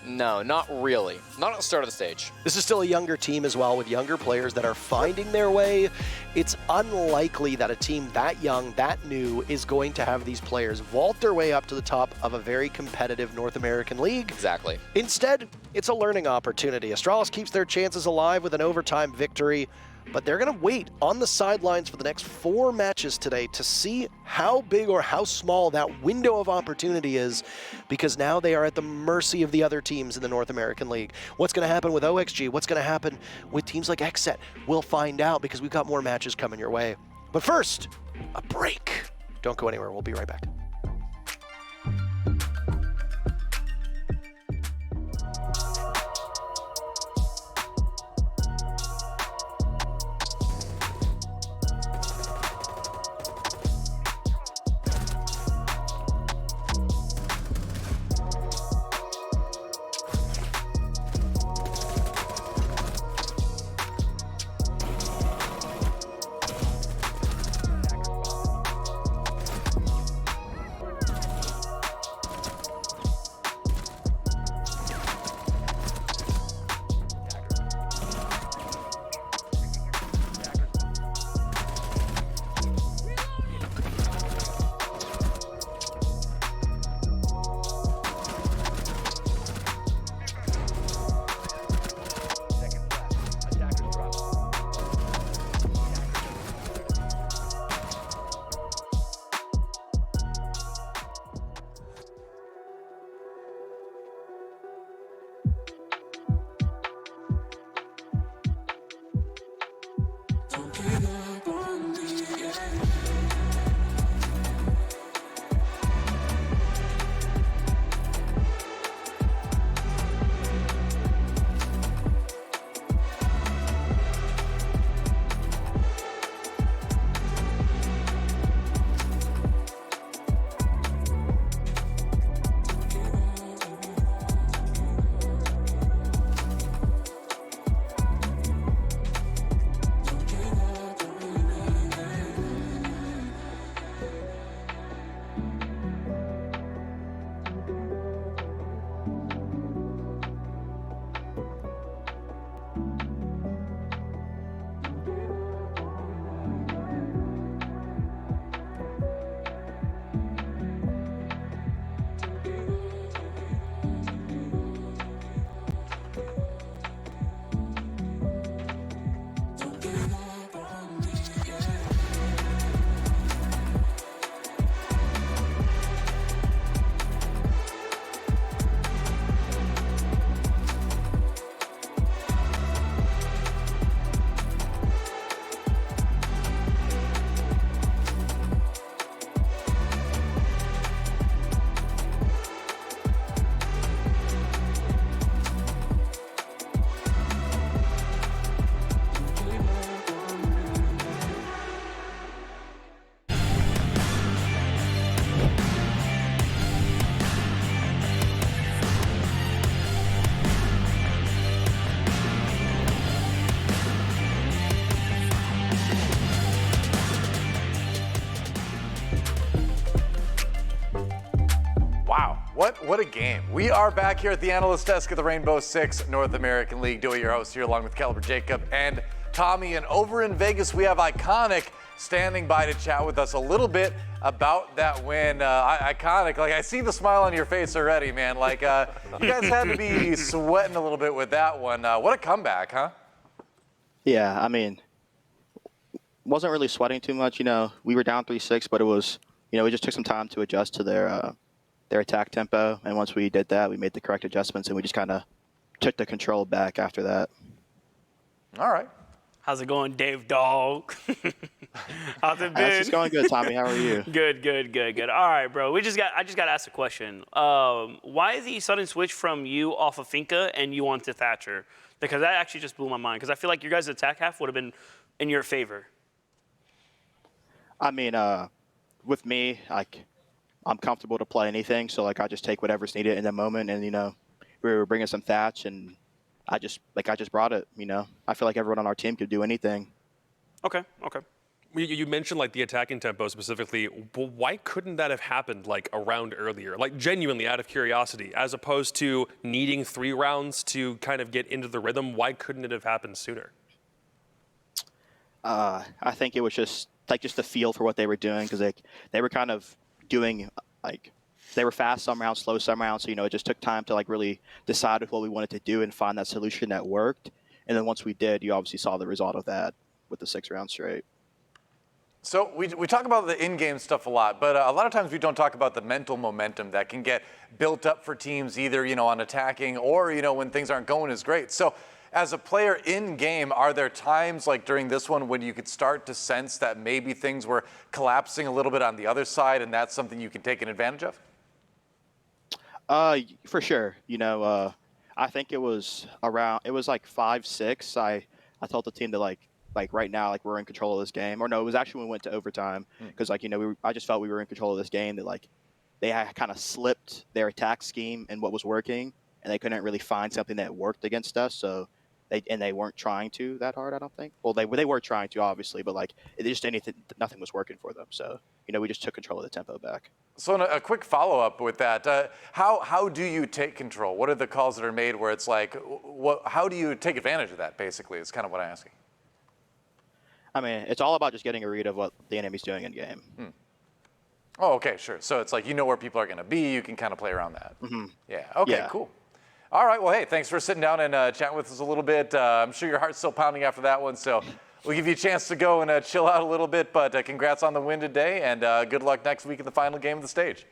No, not really. Not at the start of the stage. This is still a younger team as well, with younger players that are finding their way. It's unlikely that a team that young, that new, is going to have these players vault their way up to the top of a very competitive North American league. Exactly. Instead, it's a learning opportunity. Astralis keeps their chances alive with an overtime victory, but they're going to wait on the sidelines for the next 4 matches today to see how big or how small that window of opportunity is, because now they are at the mercy of the other teams in the North American League. What's going to happen with OXG? What's going to happen with teams like XSET? We'll find out, because we've got more matches coming your way But first, a break. Don't go anywhere. We'll be right back. What a game. We are back here at the analyst desk of the Rainbow Six North American League. Dewey, your host here, along with Caliber Jacob and Tommy. And over in Vegas, we have Iconic standing by to chat with us a little bit about that win. Iconic, like I see the smile on your face already, man. Like you guys had to be sweating a little bit with that one. What a comeback, huh? Yeah, I mean, wasn't really sweating too much. You know, we were down 3-6, but it was, you know, we just took some time to adjust to their attack tempo. And once we did that, we made the correct adjustments, and we just kind of took the control back after that. All right. How's it going, Dave Dog? How's it been? It's just going good, Tommy. How are you? Good. All right, bro. I just got to ask a question. Why is the sudden switch from you off of Finka and you onto Thatcher? Because that actually just blew my mind. Because I feel like your guys' attack half would have been in your favor. I mean, with me, I'm comfortable to play anything, so I just take whatever's needed in the moment. And we were bringing some Thatch, and I just brought it. I feel like everyone on our team could do anything. Okay. You mentioned the attacking tempo specifically. Well, why couldn't that have happened a round earlier? Genuinely out of curiosity, as opposed to needing 3 rounds to kind of get into the rhythm. Why couldn't it have happened sooner? I think it was just the feel for what they were doing, because they were kind of doing they were fast some rounds, slow some rounds. So it just took time to really decide what we wanted to do and find that solution that worked. And then once we did, you obviously saw the result of that with the 6 rounds straight. So we talk about the in-game stuff a lot, but a lot of times we don't talk about the mental momentum that can get built up for teams either, on attacking or, when things aren't going as great. So as a player in game, are there times like during this one when you could start to sense that maybe things were collapsing a little bit on the other side, and that's something you can take an advantage of? For sure. I think it was like 5-6. I told the team to like right now, like we're in control of this game. Or no, it was actually when we went to overtime because I just felt we were in control of this game. That like they had kind of slipped their attack scheme and what was working, and they couldn't really find something that worked against us. So they weren't trying to that hard, I don't think. Well, they were trying to obviously, but like nothing was working for them. So we just took control of the tempo back. So a quick follow-up with that, how do you take control? What are the calls that are made where it's like, how do you take advantage of that, basically, is kind of what I'm asking. I mean, it's all about just getting a read of what the enemy's doing in game. Oh, okay, sure. So it's like where people are going to be. You can kind of play around that. Yeah, okay, Yeah. cool. All right, well, hey, thanks for sitting down and chatting with us a little bit. I'm sure your heart's still pounding after that one, so we'll give you a chance to go and chill out a little bit, but congrats on the win today, and good luck next week in the final game of the stage.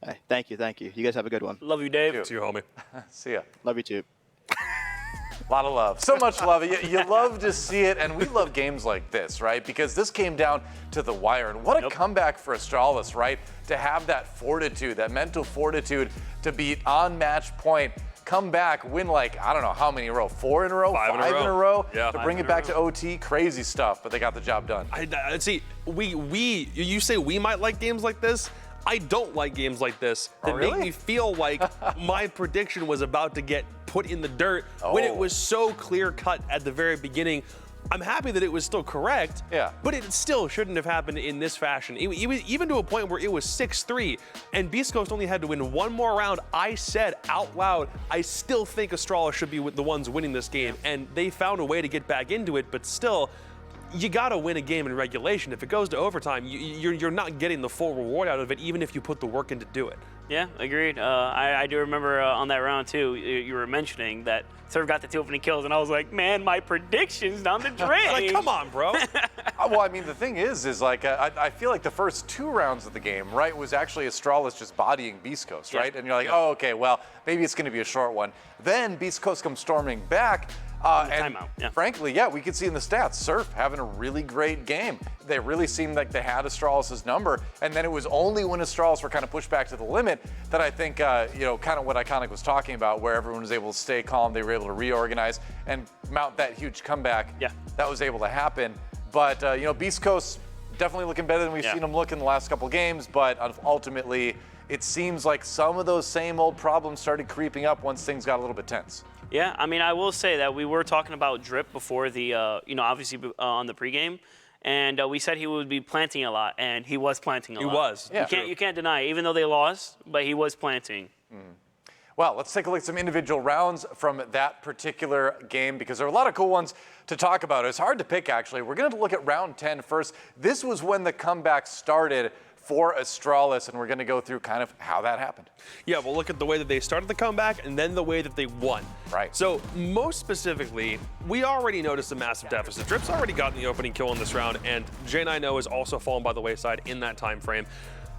Hey, thank you. You guys have a good one. Love you, Dave. You. See you, homie. See ya. Love you too. A lot of love. So much love. You love to see it, and we love games like this, right? Because this came down to the wire, and what a comeback for Astralis, right? To have that fortitude, that mental fortitude to be on match point, come back, win like, I don't know how many in a row, 4 in a row, 5 in a row, Yeah. to bring it back to OT, crazy stuff, but they got the job done. I see. You say we might like games like this. I don't like games like this that really? make me feel like my prediction was about to get put in the dirt when it was so clear cut at the very beginning. I'm happy that it was still correct, but it still shouldn't have happened in this fashion. Even to a point where it was 6-3 and Beastcoast only had to win one more round. I said out loud, I still think Astralis should be the ones winning this game, and they found a way to get back into it, but still, you gotta win a game in regulation. If it goes to overtime, you're not getting the full reward out of it, even if you put the work in to do it. Yeah, agreed. I do remember on that round too, you were mentioning that Serve got the 2 opening kills, and I was like, man, my predictions down the drain. Like, come on, bro. Well, I mean, the thing is like, I feel like the first 2 rounds of the game, right, was actually Astralis just bodying Beastcoast, right? And you're like, oh, okay, well, maybe it's going to be a short one. Then Beastcoast comes storming back. And timeout, frankly, we could see in the stats, Surf having a really great game. They really seemed like they had Astralis' number, and then it was only when Astralis were kind of pushed back to the limit that I think, kind of what Iconic was talking about, where everyone was able to stay calm, they were able to reorganize and mount that huge comeback. That was able to happen. But, Beast Coast definitely looking better than we've seen them look in the last couple games, but ultimately, it seems like some of those same old problems started creeping up once things got a little bit tense. Yeah, I mean, I will say that we were talking about Drip before the, obviously on the pregame, and we said he would be planting a lot, and he was planting a lot. He was. Yeah. You can't deny it, even though they lost, but he was planting. Well, let's take a look at some individual rounds from that particular game because there are a lot of cool ones to talk about. It's hard to pick, actually. We're going to look at round 10 first. This was when the comeback started for Astralis, and we're going to go through kind of how that happened. Yeah, we'll look at the way that they started the comeback and then the way that they won. Right. So most specifically, we already noticed a massive deficit. Drip's already gotten the opening kill in this round, and J9O has also fallen by the wayside in that time frame.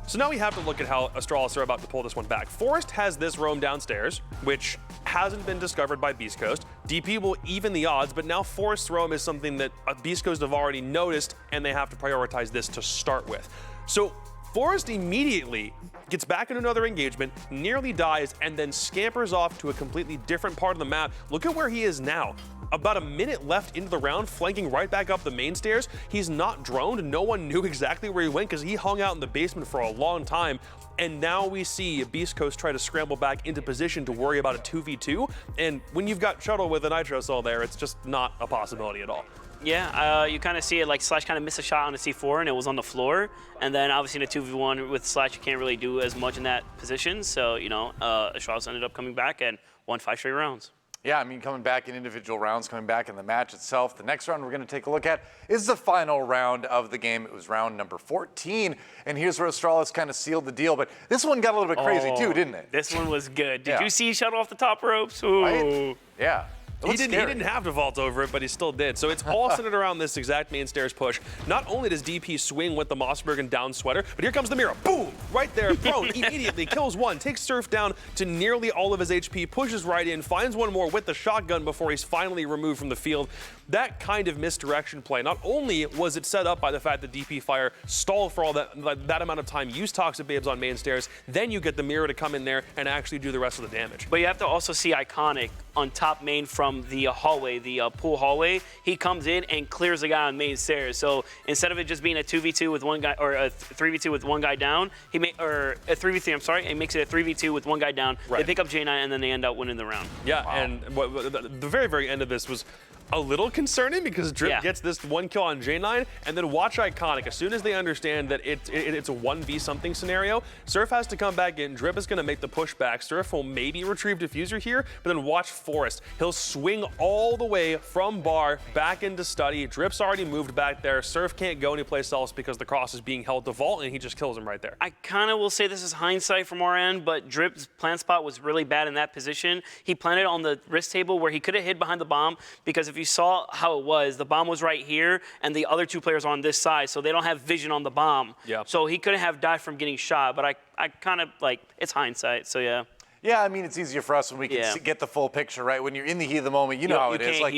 So now we have to look at how Astralis are about to pull this one back. Forest has this roam downstairs, which hasn't been discovered by Beastcoast. DP will even the odds, but now Forest's roam is something that Beastcoast have already noticed, and they have to prioritize this to start with. So Forest immediately gets back into another engagement, nearly dies, and then scampers off to a completely different part of the map. Look at where he is now. About a minute left into the round, flanking right back up the main stairs. He's not droned. No one knew exactly where he went because he hung out in the basement for a long time. And now we see Beastcoast try to scramble back into position to worry about a 2v2. And when you've got Shuttle with a Nitro Cell there, it's just not a possibility at all. Yeah, you kind of see it like Slash kind of missed a shot on the C4 and it was on the floor. And then obviously in a 2v1 with Slash, you can't really do as much in that position. So, Astralis ended up coming back and won 5 straight rounds. Yeah, I mean, coming back in individual rounds, coming back in the match itself. The next round we're going to take a look at is the final round of the game. It was round number 14, and here's where Astralis kind of sealed the deal. But this one got a little bit crazy too, didn't it? This one was good. Did Yeah. you see Shuttle off the top ropes? Ooh. Right? Yeah. He didn't have to vault over it, but he still did. So it's all centered around this exact main stairs push. Not only does DP swing with the Mossberg and down sweater, but here comes the mirror. Boom! Right there, prone, immediately kills one, takes Surf down to nearly all of his HP, pushes right in, finds one more with the shotgun before he's finally removed from the field. That kind of misdirection play, not only was it set up by the fact that DP Fire stalled for all that amount of time, used Toxic Babes on main stairs, then you get the mirror to come in there and actually do the rest of the damage. But you have to also see Iconic on top main from the hallway, the pool hallway. He comes in and clears the guy on main stairs. So instead of it just being a 2v2 with one guy, or a 3v2 with one guy down, or a 3v3, I'm sorry, and makes it a 3v2 with one guy down. Right. They pick up J9 and then they end up winning the round. Yeah, wow. And the very, very end of this was a little concerning because Drip gets this one kill on J9, and then watch Iconic. As soon as they understand that it's a 1v something scenario, Surf has to come back in. Drip is going to make the push back. Surf will maybe retrieve Diffuser here, but then watch Forest. He'll swing all the way from bar back into study. Drip's already moved back there. Surf can't go anyplace else because the cross is being held to vault, and he just kills him right there. I kind of will say this is hindsight from our end, but Drip's plant spot was really bad in that position. He planted on the wrist table where he could have hid behind the bomb, because if you saw how it was, the bomb was right here, and the other two players are on this side, so they don't have vision on the bomb. Yeah. So he couldn't have died from getting shot, but I kind of, like, it's hindsight, so yeah. Yeah, I mean, it's easier for us when we can get the full picture, right? When you're in the heat of the moment, you know how it is. Like,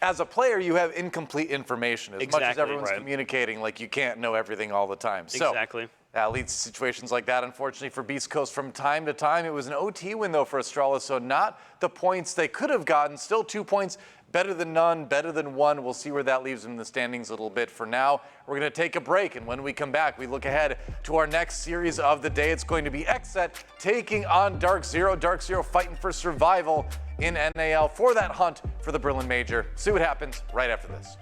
as a player, you have incomplete information. As much as everyone's communicating, like, you can't know everything all the time. So, exactly. That leads to situations like that, unfortunately, for Beastcoast from time to time. It was an OT win, though, for Astralis, so not the points they could have gotten. Still 2 points, better than none, better than one. We'll see where that leaves them in the standings a little bit. For now, we're going to take a break, and when we come back, we look ahead to our next series of the day. It's going to be XSET taking on Dark Zero. Dark Zero fighting for survival in NAL for that hunt for the Berlin Major. See what happens right after this.